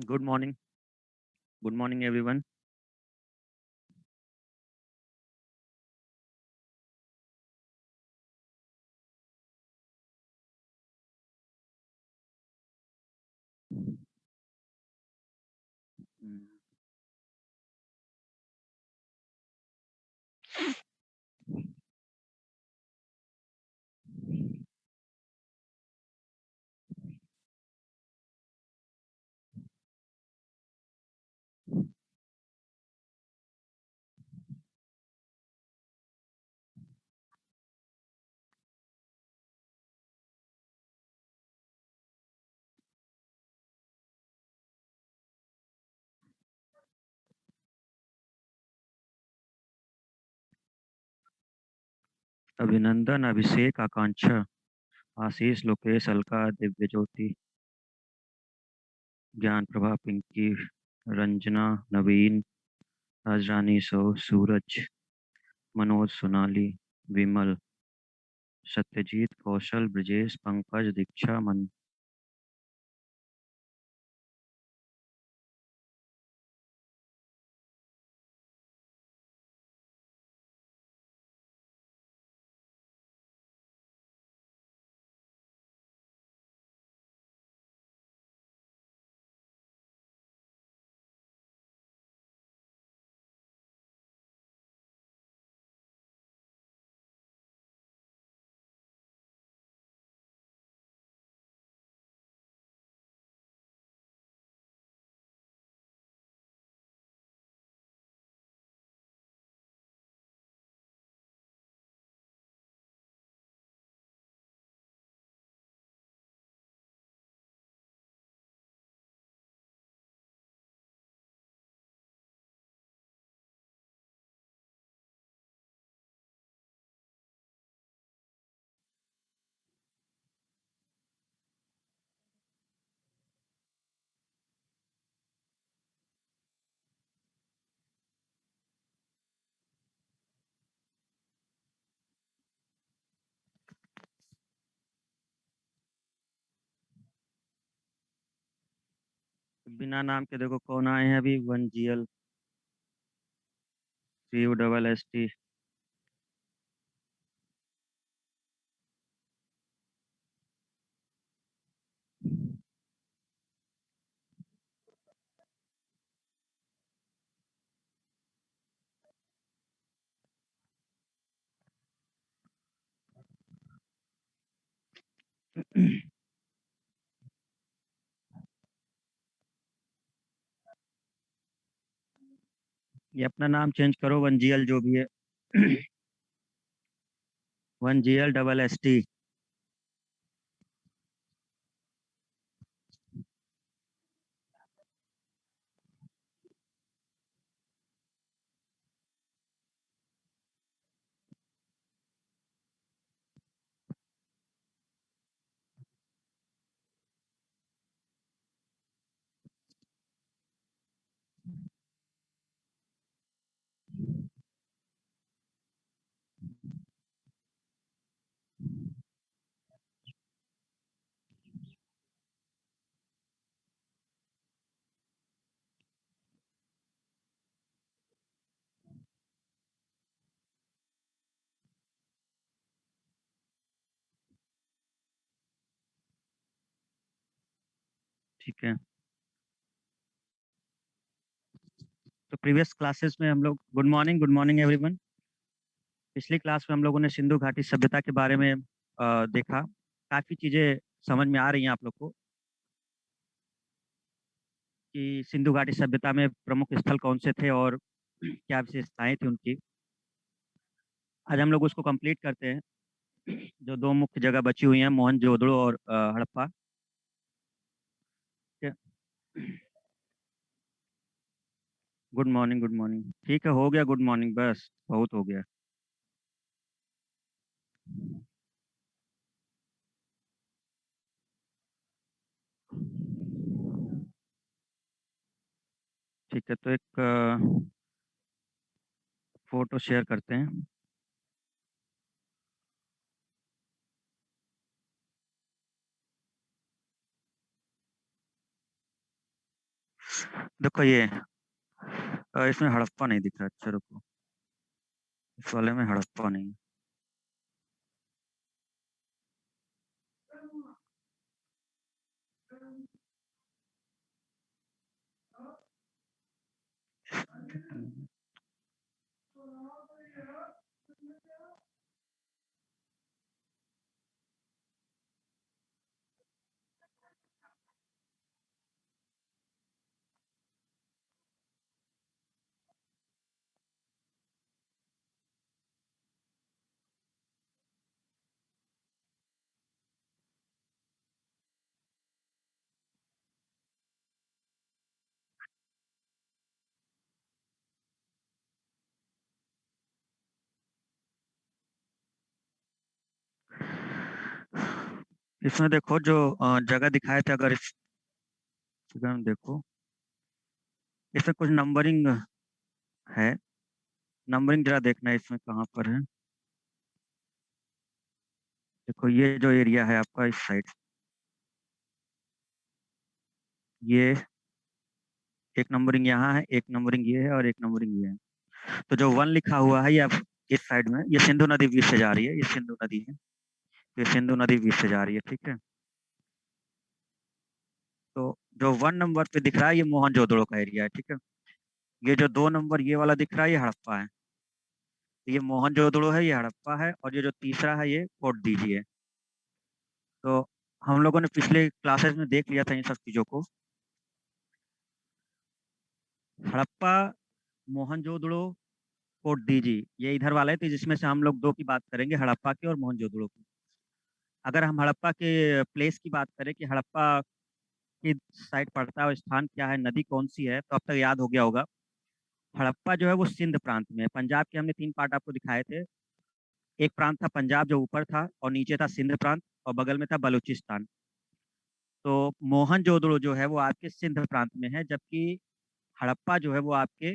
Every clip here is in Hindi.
Good morning. Good morning, everyone. Mm, अभिनंदन, अभिषेक, आकांक्षा, आशीष, लोकेश, अलका, दिव्य ज्योति, ज्ञान प्रभा, पिंकी, रंजना, नवीन, राजरानी, सूरज, मनोज, सोनाली, विमल, सत्यजीत, कौशल, ब्रजेश, पंकज, दीक्षा, मन। बिना नाम के देखो कौन आए हैं अभी। 1GL, CUSST। ये अपना नाम चेंज करो, 1GL जो भी है। 1GL SST। ठीक है। तो प्रीवियस क्लासेस में हम लोग, गुड मॉर्निंग एवरीवन। पिछली क्लास में हम लोगों ने सिंधु घाटी सभ्यता के बारे में देखा। काफ़ी चीज़ें समझ में आ रही हैं आप लोग को कि सिंधु घाटी सभ्यता में प्रमुख स्थल कौन से थे और क्या विशेषताएं थी उनकी। आज हम लोग उसको कंप्लीट करते हैं। जो दो मुख्य जगह बची हुई हैं, मोहनजोदड़ो और हड़प्पा। ठीक है। Good morning, good morning. ठीक है, हो गया गुड मॉर्निंग, बस बहुत हो गया। ठीक है, तो एक फोटो शेयर करते हैं। देखो ये इसमें हड़प्पा नहीं दिख रहा। अच्छा रुको, इस वाले में हड़प्पा नहीं। इसमें देखो जो जगह दिखाए थे, अगर इस जगह में देखो, इसमें कुछ नंबरिंग है। नंबरिंग जरा देखना है इसमें कहाँ पर है। देखो ये जो एरिया है आपका इस साइड, ये एक नंबरिंग यहाँ है, एक नंबरिंग ये है और एक नंबरिंग ये है। तो जो वन लिखा हुआ है ये आप इस साइड में, ये सिंधु नदी बीच से जा रही है, ये सिंधु नदी है, ये सिंधु नदी बीच से जा रही है, ठीक है। तो जो वन नंबर पे दिख रहा है ये मोहनजोदड़ो का एरिया है, ठीक है। ये जो दो नंबर ये वाला दिख रहा है ये हड़प्पा है। तो ये मोहनजोदड़ो है, ये हड़प्पा है, और ये जो तीसरा है ये कोट दीजी है। तो हम लोगों ने पिछले क्लासेस में देख लिया था इन सब चीजों को। हड़प्पा, मोहनजोदड़ो, कोट दीजी, ये इधर वाला है, तो जिसमें से हम लोग दो की बात करेंगे, हड़प्पा की और मोहनजोदड़ो की। अगर हम हड़प्पा के प्लेस की बात करें कि हड़प्पा की साइड पड़ता है और स्थान क्या है, नदी कौन सी है, तो अब तक याद हो गया होगा। हड़प्पा जो है वो सिंध प्रांत में है। पंजाब के हमने तीन पार्ट आपको दिखाए थे। एक प्रांत था पंजाब जो ऊपर था, और नीचे था सिंध प्रांत, और बगल में था बलूचिस्तान। तो मोहनजोदड़ो जो है वो आपके सिंध प्रांत में है, जबकि हड़प्पा जो है वो आपके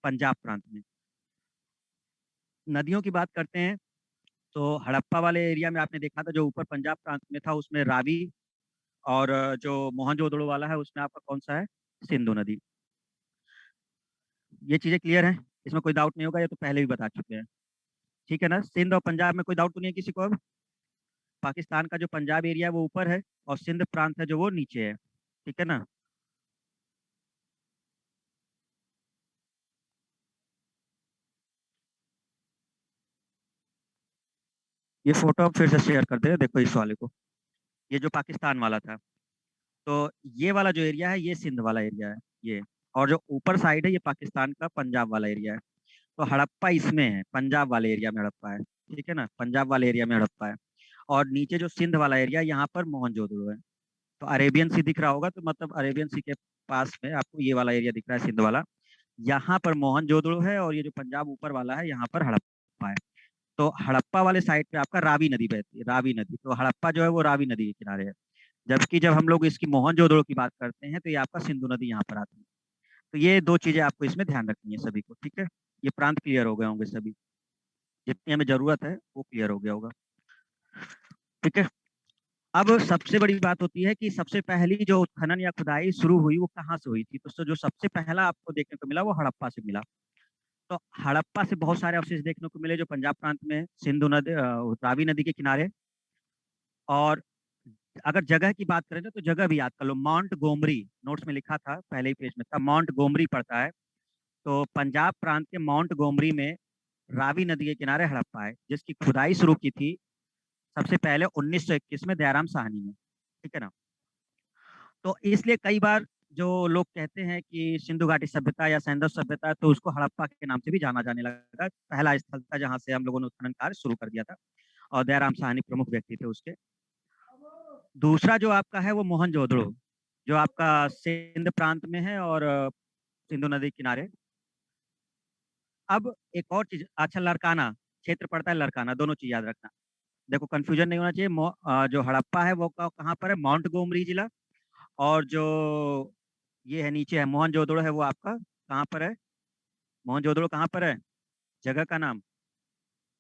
पंजाब प्रांत में। नदियों की बात करते हैं तो हड़प्पा वाले एरिया में आपने देखा था जो ऊपर पंजाब प्रांत में था उसमें रावी, और जो मोहनजोदड़ो वाला है उसमें आपका कौन सा है, सिंधु नदी। ये चीजें क्लियर है, इसमें कोई डाउट नहीं होगा, ये तो पहले भी बता चुके हैं। ठीक है ना, सिंध और पंजाब में कोई डाउट तो नहीं है किसी को अब। पाकिस्तान का जो पंजाब एरिया है वो ऊपर है, और सिंध प्रांत है जो वो नीचे है, ठीक है ना। ये फोटो अब फिर से शेयर कर दे रहे, देखो इस वाले को, ये जो पाकिस्तान वाला था। तो ये वाला जो एरिया है ये सिंध वाला एरिया है, ये। और जो ऊपर साइड है ये पाकिस्तान का पंजाब वाला एरिया है। तो हड़प्पा इसमें है, पंजाब वाले एरिया में हड़प्पा है, ठीक है ना, पंजाब वाले एरिया में हड़प्पा है। और नीचे जो सिंध वाला एरिया, यहाँ पर मोहनजोदड़ो है। तो अरेबियन सी दिख रहा होगा, तो मतलब अरेबियन सी के पास में आपको ये वाला एरिया दिख रहा है, सिंध वाला। यहाँ पर मोहनजोदड़ो है, और ये जो पंजाब ऊपर वाला है यहाँ पर हड़प्पा है। तो हड़प्पा वाले साइड पे आपका रावी नदी बहती है, रावी नदी। तो हड़प्पा जो है वो रावी नदी के किनारे है। जबकि जब हम लोग इसकी मोहनजोदड़ो की बात करते हैं तो ये आपका सिंधु नदी यहाँ पर आती है। तो ये दो चीजें आपको इसमें ध्यान रखनी है सभी को, ठीक है। ये प्रांत क्लियर हो गए होंगे सभी, जितनी हमें जरूरत है वो क्लियर हो गया होगा, ठीक है। अब सबसे बड़ी बात होती है कि सबसे पहली जो उत्खनन या खुदाई शुरू हुई वो कहाँ से हुई थी। तो जो सबसे पहला आपको देखने को मिला वो हड़प्पा से मिला। तो हड़प्पा से बहुत सारे अवशेष देखने को मिले जो पंजाब प्रांत में है, सिंधु नदी, रावी नदी के किनारे। और अगर जगह की बात करें ना तो जगह भी याद कर लो, माउंट गोमरी, नोट्स में लिखा था, पहले ही पेज में था, माउंट गोमरी पड़ता है। तो पंजाब प्रांत के माउंट गोमरी में रावी नदी के किनारे हड़प्पा है, जिसकी खुदाई शुरू की थी सबसे पहले 1921 में दयाराम साहनी ने, ठीक है ना। तो इसलिए कई बार जो लोग कहते हैं कि सिंधु घाटी सभ्यता या सैंडल सभ्यता, तो उसको हड़प्पा के नाम से भी जाना जाने लगा। पहला स्थल था जहाँ से हम लोगों ने उत्खनन कार्य शुरू कर दिया था, और दयाराम साहनी प्रमुख व्यक्ति थे उसके। दूसरा जो आपका है वो मोहनजोदड़ो, जो आपका सिंध प्रांत में है, और सिंधु नदी किनारे। अब एक और चीज, अच्छा लड़काना क्षेत्र पड़ता है, लड़काना, दोनों चीज याद रखना। देखो कंफ्यूजन नहीं होना चाहिए। जो हड़प्पा है वो कहाँ पर है, माउंट गोमरी जिला। और जो ये है नीचे है मोहनजोदड़ो है, वो आपका कहाँ पर है? मोहनजोदड़ो कहाँ पर है? जगह का नाम,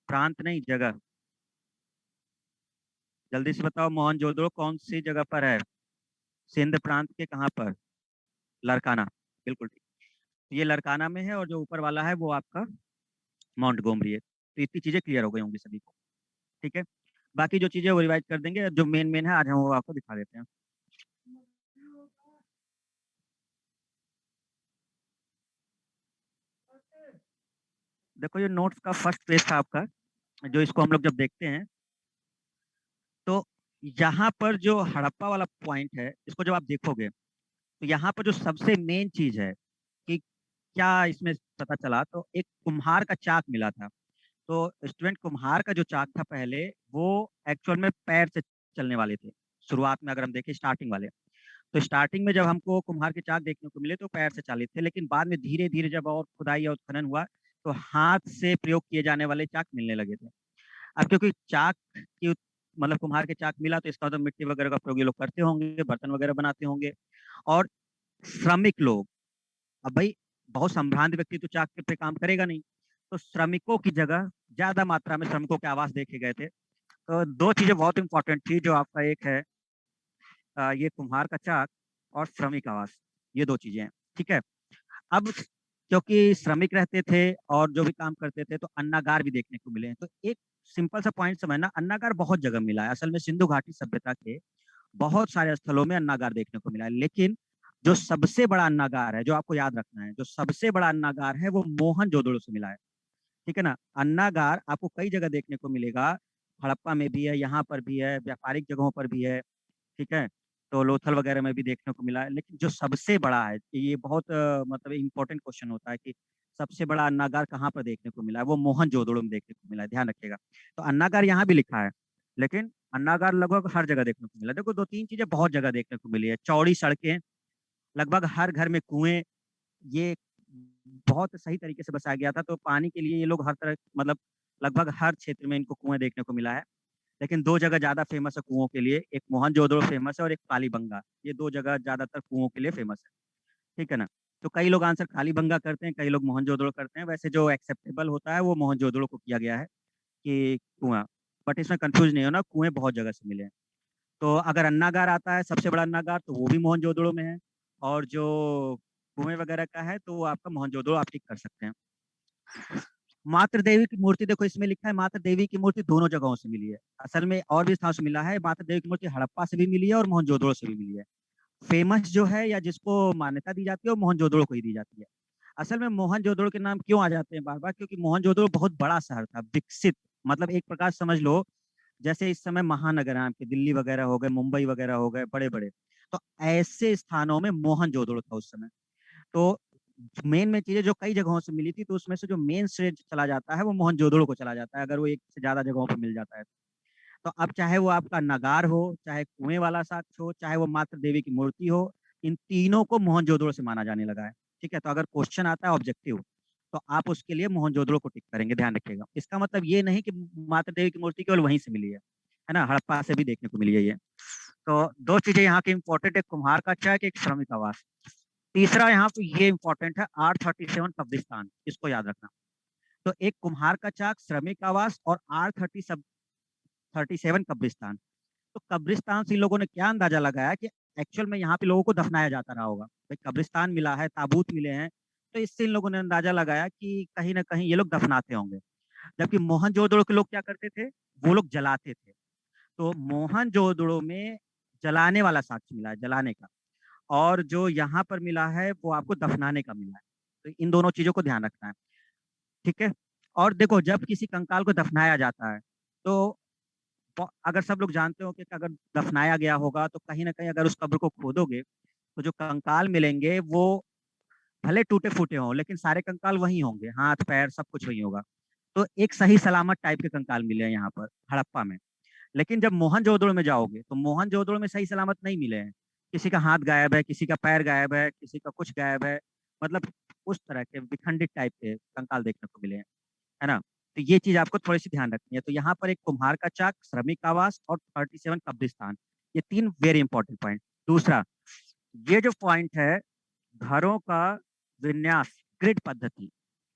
प्रांत नहीं, जगह। जल्दी से बताओ, मोहनजोदड़ो कौन सी जगह पर है? सिंध प्रांत के कहाँ पर? लरकाना, बिल्कुल ठीक। तो ये लरकाना में है, और जो ऊपर वाला है वो आपका माउंट गोमरी है। तो इतनी चीजें क्लियर हो गई होंगी सभी को। ठीक है, बाकी जो चीजें वो रिवाइज कर देंगे, जो मेन मेन है आज हम वो आपको दिखा देते हैं। देखो ये नोट्स का फर्स्ट पेज था आपका, जो इसको हम लोग जब देखते हैं तो यहाँ पर जो हड़प्पा वाला पॉइंट है, इसको जब आप देखोगे तो यहाँ पर जो सबसे मेन चीज है कि क्या इसमें पता चला, तो एक कुम्हार का चाक मिला था। तो स्टूडेंट, कुम्हार का जो चाक था पहले, वो एक्चुअल में पैर से चलने वाले थे। शुरुआत में अगर हम देखें स्टार्टिंग वाले, तो स्टार्टिंग में जब हमको कुम्हार के चाक देखने को मिले तो पैर से चालित थे, लेकिन बाद में धीरे धीरे जब और खुदाई और खनन हुआ तो हाथ से प्रयोग किए जाने वाले चाक मिलने लगे थे। अब क्योंकि चाक की मतलब कुम्हार के चाक मिला, तो इसका मतलब मिट्टी वगैरह का प्रयोग ये लोग करते होंगे, बर्तन वगैरह बनाते होंगे। और श्रमिक लोग, अब भाई बहुत संभ्रांत व्यक्ति तो चाक पे काम करेगा नहीं, तो श्रमिकों की जगह ज्यादा मात्रा में श्रमिकों के आवास देखे गए थे। तो दो चीजें बहुत इंपॉर्टेंट थी, जो आपका एक है ये कुम्हार का चाक और श्रमिक आवास, ये दो चीजें हैं। ठीक है, अब क्योंकि श्रमिक रहते थे और जो भी काम करते थे, तो अन्नागार भी देखने को मिले हैं। तो एक सिंपल सा पॉइंट समझना, अन्नागार बहुत जगह मिला है। असल में सिंधु घाटी सभ्यता के बहुत सारे स्थलों में अन्नागार देखने को मिला है, लेकिन जो सबसे बड़ा अन्नागार है, जो आपको याद रखना है, जो सबसे बड़ा अन्नागार है वो मोहनजोदड़ो से मिला है। ठीक है ना, अन्नागार आपको कई जगह देखने को मिलेगा, हड़प्पा में भी है, यहाँ पर भी है, व्यापारिक जगहों पर भी है। ठीक है, तो लोथल वगैरह में भी देखने को मिला है, लेकिन जो सबसे बड़ा है, ये बहुत मतलब इम्पोर्टेंट क्वेश्चन होता है कि सबसे बड़ा अन्नागार कहाँ पर देखने को मिला है, वो मोहनजोदड़ो में देखने को मिला है, ध्यान रखिएगा। तो अन्नागार यहाँ भी लिखा है, लेकिन अन्नागार लगभग हर जगह देखने को मिला। देखो दो तीन चीजें बहुत जगह देखने को मिली है, चौड़ी सड़कें, लगभग हर घर में कुएं, ये बहुत सही तरीके से बसाया गया था। तो पानी के लिए ये लोग हर तरह मतलब लगभग हर क्षेत्र में इनको कुएं देखने को मिला है। लेकिन दो जगह ज्यादा फेमस है कुओं के लिए, एक मोहनजोदड़ो फेमस है और एक कालीबंगा, ये दो जगह ज्यादातर कुओं के लिए फेमस है। ठीक है ना, तो कई लोग आंसर कालीबंगा करते हैं, कई लोग मोहनजोदड़ो करते हैं। वैसे जो एक्सेप्टेबल होता है वो मोहनजोदड़ो को किया गया है कि कुआं, बट इसमें कंफ्यूज नहीं होना, कुएं बहुत जगह से मिले हैं। तो अगर अन्नागार आता है सबसे बड़ा अन्नागार, तो वो भी मोहनजोदड़ो में है। और जो कुएं वगैरह का है तो वो आपका मोहनजोदड़ो आप टिक कर सकते हैं। मातृ देवी की मूर्ति, देखो इसमें लिखा है मातृ देवी की मूर्ति दोनों जगहों से मिली है। असल में और भी स्थानों से मिला है, मातृ देवी की मूर्ति हड़प्पा से भी मिली है और मोहनजोदड़ो से भी मिली है। फेमस जो है या जिसको मान्यता दी जाती है वो मोहनजोदड़ो को ही दी जाती है। असल में मोहनजोदड़ो के नाम क्यों आ जाते हैं बार बार, क्योंकि मोहनजोदड़ो बहुत बड़ा शहर था, विकसित, मतलब एक प्रकार से समझ लो जैसे इस समय महानगर हैं आपके, दिल्ली वगैरह हो गए, मुंबई वगैरह हो गए, बड़े बड़े। तो ऐसे स्थानों में मोहनजोदड़ो था उस समय। तो मेन में चीजें जो कई जगहों से मिली थी, तो उसमें से जो मेन श्रेय चला जाता है वो मोहनजोदड़ो को चला जाता है, अगर वो एक से ज्यादा जगहों पर मिल जाता है। तो अब चाहे वो आपका नगार हो, चाहे कुएं वाला साक्ष्य हो, चाहे वो मातृ देवी की मूर्ति हो, इन तीनों को मोहनजोदड़ो से माना जाने लगा है। ठीक है, तो अगर क्वेश्चन आता है ऑब्जेक्टिव, तो आप उसके लिए मोहनजोदड़ो को टिक करेंगे, ध्यान रखिएगा। इसका मतलब ये नहीं कि मातृ देवी की मूर्ति केवल वहीं से मिली है ना, हड़प्पा से भी देखने को मिली है ये। तो दो चीजें यहाँ की इंपॉर्टेंट, एक कुम्हार का चाक, एक श्रमिक आवास। तीसरा यहाँ पे ये इंपॉर्टेंट है, R37 कब्रिस्तान, इसको याद रखना। तो एक कुम्हार का चाक, श्रमिक आवास और R37 कब्रिस्तान। तो कब्रिस्तान से इन लोगों ने क्या अंदाजा लगाया कि एक्चुअल में यहाँ पे लोगों को दफनाया जाता रहा होगा, भाई कब्रिस्तान मिला है, ताबूत मिले हैं, तो इससे इन लोगों ने अंदाजा लगाया कि कहीं ना कहीं ये लोग दफनाते होंगे। जबकि मोहनजोदड़ो के लोग क्या करते थे, वो लोग जलाते थे। तो मोहनजोदड़ो में जलाने वाला साक्ष्य मिला है, जलाने का। और जो यहाँ पर मिला है वो आपको दफनाने का मिला है। तो इन दोनों चीजों को ध्यान रखना है। ठीक है, और देखो जब किसी कंकाल को दफनाया जाता है, तो अगर सब लोग जानते हो कि अगर दफनाया गया होगा तो कहीं ना कहीं अगर उस कब्र को खोदोगे तो जो कंकाल मिलेंगे वो भले टूटे फूटे हों, लेकिन सारे कंकाल वही होंगे, हाथ पैर सब कुछ वही होगा। तो एक सही सलामत टाइप के कंकाल मिले हैं यहाँ पर हड़प्पा में। लेकिन जब मोहनजोदड़ो में जाओगे तो मोहनजोदड़ो में सही सलामत नहीं मिले हैं, किसी का हाथ गायब है, किसी का पैर गायब है, किसी का कुछ गायब है, मतलब उस तरह के विखंडित टाइप के कंकाल देखने को मिले हैं, है ना। तो ये चीज आपको थोड़ी सी ध्यान रखनी है। तो यहाँ पर एक कुम्हार का चाक, श्रमिक आवास और 37 कब्रिस्तान, ये तीन वेरी इंपॉर्टेंट पॉइंट। दूसरा, ये जो पॉइंट है घरों का विन्यास ग्रिड पद्धति,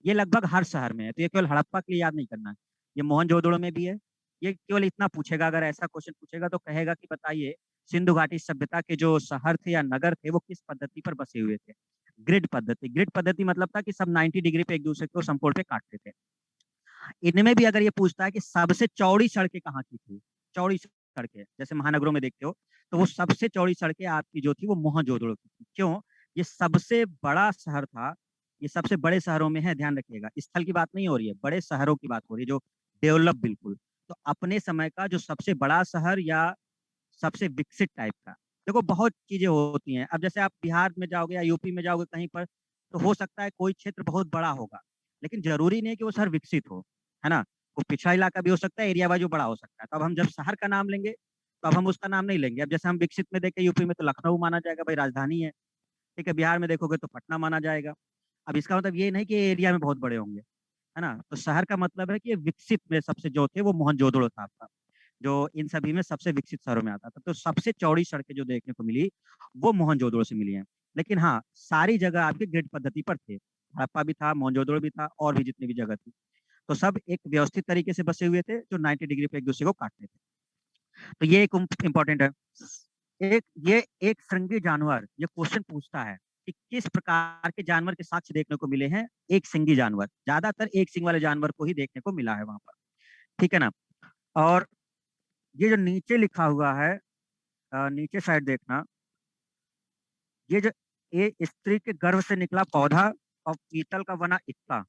ये लगभग हर शहर में है, तो ये केवल हड़प्पा के लिए याद नहीं करना है, ये मोहनजोदड़ो में भी है। ये केवल इतना पूछेगा, अगर ऐसा क्वेश्चन पूछेगा तो कहेगा कि बताइए सिंधु घाटी सभ्यता के जो शहर थे या नगर थे वो किस पद्धति पर बसे हुए थे। ग्रिड पद्धति, ग्रिड पद्धति मतलब था कि सब 90 डिग्री पे एक दूसरे को समकोण पे काटते थे। इनमें भी अगर ये पूछता है कि सबसे चौड़ी सड़कें कहाँ की थी, चौड़ी सड़कें जैसे महानगरों में देखते हो, तो वो सबसे चौड़ी सड़कें आपकी जो थी वो मोहनजोदड़ो की थी। क्यों? ये सबसे बड़ा शहर था, ये सबसे बड़े शहरों में है, ध्यान रखिएगा, स्थल की बात नहीं हो रही है, बड़े शहरों की बात हो रही है जो डेवलप बिल्कुल। तो अपने समय का जो सबसे बड़ा शहर या सबसे विकसित टाइप का, देखो बहुत चीजें होती हैं। अब जैसे आप बिहार में जाओगे या यूपी में जाओगे कहीं पर, तो हो सकता है कोई क्षेत्र बहुत बड़ा होगा, लेकिन जरूरी नहीं है कि वो शहर विकसित हो, है ना। वो पिछड़ा इलाका भी हो सकता है, एरिया वाइज वो बड़ा हो सकता है। तो अब हम जब शहर का नाम लेंगे तो अब हम उसका नाम नहीं लेंगे। अब जैसे हम विकसित में देखें, यूपी में तो लखनऊ माना जाएगा, भाई राजधानी है, ठीक है। बिहार में देखोगे तो पटना माना जाएगा। अब इसका मतलब ये नहीं कि एरिया में बहुत बड़े होंगे, है ना। तो शहर का मतलब है कि ये विकसित में सबसे जो थे वो मोहनजोदड़ो था आपका, जो इन सभी में सबसे विकसित शहरों में आता था। तो सबसे चौड़ी सड़कें जो देखने को मिली वो मोहनजोदड़ो से मिली हैं। लेकिन हाँ, सारी जगह आपकी ग्रिड पद्धति पर थे, हड़प्पा भी था, मोहनजोदड़ो भी था, और भी जितनी भी जगह थी, तो सब एक व्यवस्थित तरीके से बसे हुए थे जो 90 डिग्री पे एक दूसरे को काटते थे। तो ये एक इम्पोर्टेंट है। ये एक श्रृंगी जानवर, ये क्वेश्चन पूछता है कि किस प्रकार के जानवर के साक्ष्य देखने को मिले हैं एक सिंगी जानवर, ज्यादातर एक सिंग वाले जानवर को ही देखने को मिला है वहां पर, ठीक है ना। और ये जो नीचे लिखा हुआ है, नीचे साइड देखना, ये जो ये स्त्री के गर्भ से निकला पौधा और पीतल का बना इक्का,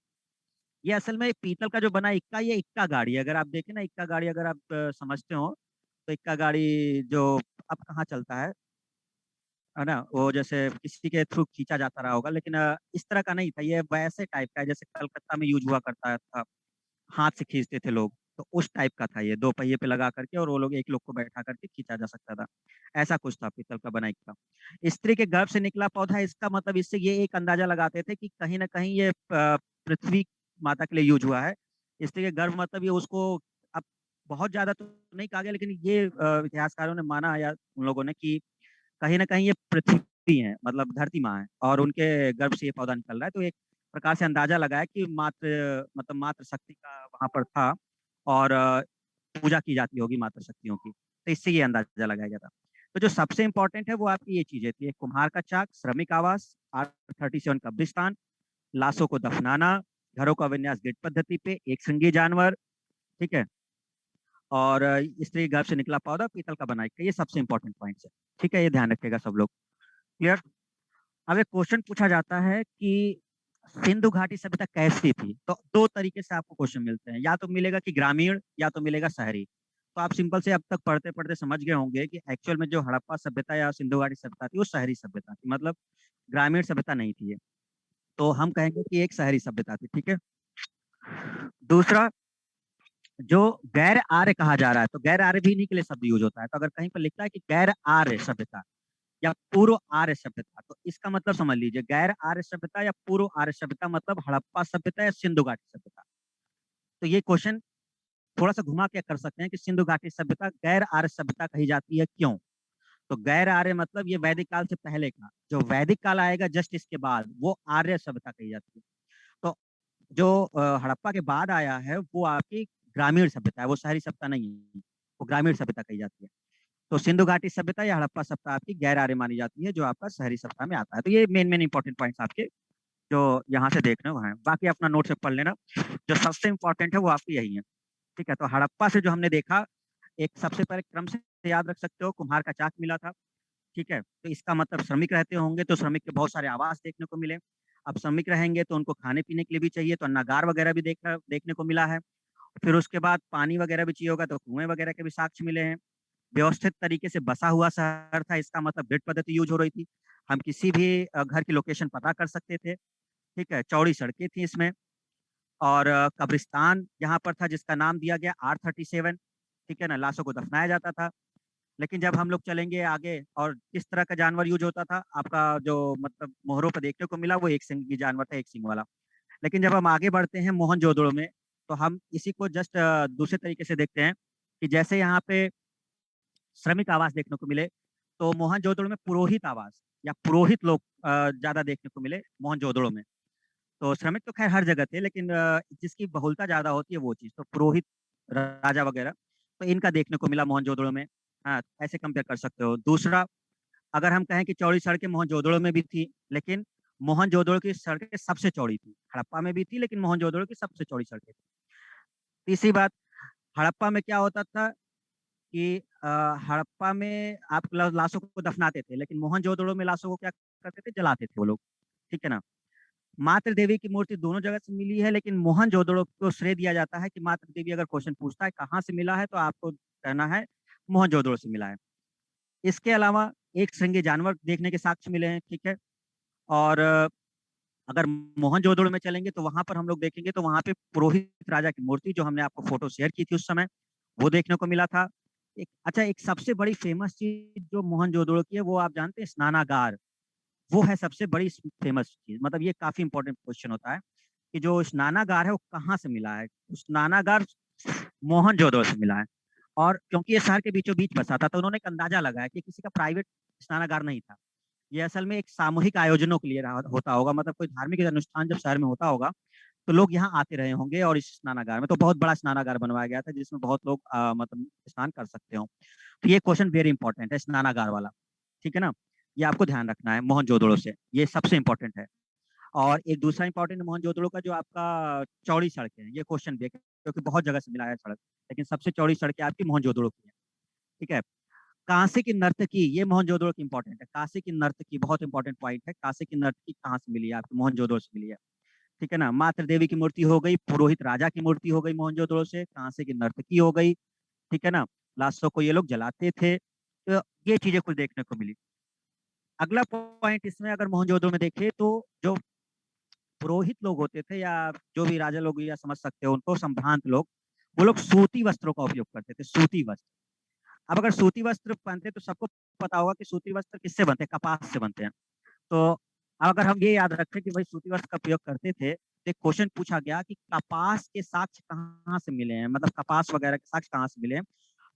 ये असल में पीतल का जो बना इक्का, ये इक्का गाड़ी है। अगर आप देखें ना, इक्का गाड़ी अगर आप समझते हो, तो इक्का गाड़ी जो अब कहाँ चलता है ना, वो जैसे किसी के थ्रू खींचा जाता रहा होगा, लेकिन इस तरह का नहीं था, ये वैसे टाइप का है जैसे कलकत्ता में यूज हुआ करता था, हाथ से खींचते थे लोग, तो उस टाइप का था ये, दो पहिए पे लगा करके, और वो लोग एक लोग को बैठा करके खींचा जा सकता था। ऐसा कुछ था पीतल का बना इक्का। स्त्री के गर्भ से निकला पौधा, इसका मतलब इससे ये एक अंदाजा लगाते थे कि कहीं ना कहीं ये पृथ्वी माता के लिए यूज हुआ है। स्त्री के गर्भ मतलब ये उसको, अब बहुत ज्यादा तो नहीं कहा गया, लेकिन ये इतिहासकारों ने माना या उन लोगों ने कि कहीं ना कहीं ये पृथ्वी है, मतलब धरती माँ है, और उनके गर्भ से ये पौधा निकल रहा है। तो एक प्रकार से अंदाजा लगाया कि मतलब मातृ शक्ति का वहां पर था, और पूजा की जाती होगी मातृ शक्तियों की, तो इससे ये अंदाजा लगाया गया था। तो जो सबसे इंपॉर्टेंट है वो आपकी ये चीजें थी, एक कुम्हार का चाक, श्रमिक आवास, R37 कब्रिस्तान, लाशों को दफनाना, घरों का विन्यास ग्रिड पद्धति पे, एक श्रृंगी जानवर, ठीक है, और स्त्री गर्भ से निकला पौधा, पीतल का बना इक्का, ये सबसे इंपॉर्टेंट पॉइंट्स है, ठीक है। ये ध्यान रखिएगा सब लोग, क्लियर। अब एक क्वेश्चन पूछा जाता है कि सिंधु घाटी सभ्यता कैसी थी, तो दो तरीके से आपको क्वेश्चन मिलते हैं, या तो मिलेगा कि ग्रामीण या तो मिलेगा शहरी। तो आप सिंपल से अब तक पढ़ते पढ़ते समझ गए होंगे कि एक्चुअल में जो हड़प्पा सभ्यता या सिंधु घाटी सभ्यता थी वो शहरी सभ्यता थी, मतलब ग्रामीण सभ्यता नहीं थी ये। तो हम कहेंगे कि एक शहरी सभ्यता थी, ठीक है। दूसरा, जो गैर आर्य कहा जा रहा है, तो गैर आर्य भी इन्हीं के लिए शब्द यूज होता है। तो अगर कहीं पर लिखता है कि गैर आर्य सभ्यता या पूर्व आर्य सभ्यता, तो इसका मतलब समझ लीजिए, गैर आर्य सभ्यता या पूर्व आर्य सभ्यता मतलब हड़प्पा सभ्यता या सिंधु घाटी सभ्यता। तो ये क्वेश्चन थोड़ा सा घुमा के कर सकते हैं कि सिंधु घाटी सभ्यता गैर आर्य सभ्यता कही जाती है, क्यों। तो गैर आर्य मतलब ये वैदिक काल से पहले का, जो वैदिक काल आएगा जस्ट इसके बाद, वो आर्य सभ्यता कही जाती है। तो जो हड़प्पा के बाद आया है वो आपकी ग्रामीण सभ्यता है, वो शहरी सभ्यता नहीं है, वो ग्रामीण सभ्यता कही जाती है। तो सिंधु घाटी सभ्यता या हड़प्पा सभ्यता आपकी गैर आर्य मानी जाती है, जो आपका शहरी सभ्यता में आता है। तो ये मेन मेन इंपॉर्टेंट पॉइंट्स आपके जो यहाँ से देखने वो हैं, बाकी अपना नोट से पढ़ लेना। जो सबसे इंपॉर्टेंट है वो आपकी यही है, ठीक है। तो हड़प्पा से जो हमने देखा, एक सबसे पहले क्रम से याद रख सकते हो, कुम्हार का चाक मिला था, ठीक है। तो इसका मतलब श्रमिक रहते होंगे, तो श्रमिक के बहुत सारे आवास देखने को मिले। अब श्रमिक रहेंगे तो उनको खाने पीने के लिए भी चाहिए, तो अन्नागार वगैरह भी देखने को मिला है। फिर उसके बाद पानी वगैरह भी चाहिए होगा, तो कुएं वगैरह के भी साक्ष्य मिले हैं। व्यवस्थित तरीके से बसा हुआ शहर था, इसका मतलब ग्रिड पद्धति यूज हो रही थी। हम किसी भी घर की लोकेशन पता कर सकते थे, ठीक है। चौड़ी सड़कें थी इसमें, और कब्रिस्तान यहाँ पर था जिसका नाम दिया गया R37, ठीक है ना, लाशों को दफनाया जाता था। लेकिन जब हम लोग चलेंगे आगे, और किस तरह का जानवर यूज होता था, आपका जो मतलब मोहरों पर देखने को मिला वो एक सिंग की जानवर था, एक सिंग वाला। लेकिन जब हम आगे बढ़ते हैं मोहनजोदड़ो में, तो हम इसी को जस्ट दूसरे तरीके से देखते हैं कि जैसे यहाँ पे श्रमिक आवास देखने को मिले, तो मोहनजोदड़ो में पुरोहित आवास या पुरोहित लोग ज्यादा देखने को मिले मोहनजोदड़ो में। तो श्रमिक तो खैर हर जगह थे, लेकिन जिसकी बहुलता ज्यादा होती है वो चीज, तो पुरोहित, राजा वगैरह, तो इनका देखने को मिला मोहनजोदड़ो में। हाँ, ऐसे कंपेयर कर सकते हो। दूसरा, अगर हम कहें कि चौड़ी सड़कें मोहनजोदड़ो में भी थी, लेकिन मोहनजोदड़ो की सड़कें सबसे चौड़ी थी। हड़प्पा में भी थी, लेकिन मोहनजोदड़ो की सबसे चौड़ी सड़कें थी। तीसरी बात, हड़प्पा में क्या होता था कि हड़प्पा में आप लाशों को दफनाते थे, लेकिन मोहनजोदड़ो में लाशों को क्या करते थे, जलाते थे वो लोग। ठीक है ना। मातृ देवी की मूर्ति दोनों जगह से मिली है, लेकिन मोहनजोदड़ो को श्रेय दिया जाता है कि मातृ देवी, अगर क्वेश्चन पूछता है कहाँ से मिला है, तो आपको कहना है मोहनजोदड़ो से मिला है। इसके अलावा एक श्रृंगी जानवर देखने के साक्ष्य मिले हैं। ठीक है। और अगर मोहनजोदड़ो में चलेंगे तो वहां पर हम लोग देखेंगे तो वहां पे पुरोहित राजा की मूर्ति, जो हमने आपको फोटो शेयर की थी उस समय, वो देखने को मिला था। एक अच्छा, एक सबसे बड़ी फेमस चीज जो मोहनजोदड़ो की है, वो आप जानते हैं, स्नानागार। वो है सबसे बड़ी फेमस चीज। मतलब ये काफी इंपॉर्टेंट क्वेश्चन होता है कि जो स्नानागार है वो कहाँ से मिला है। स्नानागार मोहनजोदड़ो से मिला है। और क्योंकि ये शहर के बीचों बीच बसा था, तो उन्होंने एक अंदाजा लगाया कि किसी का प्राइवेट स्नानागार नहीं था। ये असल में एक सामूहिक आयोजनों के लिए होता होगा। मतलब कोई धार्मिक अनुष्ठान जब शहर में होता होगा, तो लोग यहाँ आते रहे होंगे, और इस स्नानागार में तो बहुत बड़ा स्नानागार बनवाया गया था, जिसमें बहुत लोग मतलब स्नान कर सकते हो। तो ये क्वेश्चन वेरी इंपॉर्टेंट है, स्नानागार वाला। ठीक है ना। ये आपको ध्यान रखना है मोहनजोदड़ो से, ये सबसे इंपॉर्टेंट है। और एक दूसरा इंपॉर्टेंट मोहनजोदड़ो का, जो आपका चौड़ी सड़क है, ये क्वेश्चन भी है, क्योंकि बहुत जगह से मिला है सड़क, लेकिन सबसे चौड़ी सड़क आपकी मोहनजोदड़ो की है। ठीक है। कांसे की नर्तकी, ये मोहनजोदड़ो की इंपॉर्टेंट है। कांसे की नर्तकी बहुत इंपॉर्टेंट पॉइंट है। कांसे की नर्तकी कहाँ से मिली है आपको, मोहनजोदड़ो से मिली है। ठीक है ना। मातृ देवी की मूर्ति हो गई, पुरोहित राजा की मूर्ति हो गई मोहनजोदड़ो से, कांसे की नर्तकी हो गई। ठीक है ना। लाशों को ये लोग जलाते थे। तो ये चीजें कुछ देखने को मिली। अगला पॉइंट इसमें अगर मोहनजोदड़ो में देखें, तो जो पुरोहित लोग होते थे, या जो भी राजा लोग, या समझ सकते हो उनको संभ्रांत लोग, वो लोग सूती वस्त्रों का उपयोग करते थे, सूती वस्त्र। अब अगर सूती वस्त्र पहनते, तो सबको पता होगा कि सूती वस्त्र किससे बनते हैं, कपास से बनते हैं। तो अगर हम ये याद रखें कि भाई सूती वस्त्र का प्रयोग करते थे, तो एक क्वेश्चन पूछा गया कि कपास के साक्ष्य कहाँ से मिले हैं, मतलब कपास वगैरह के साक्ष्य कहाँ से मिले हैं।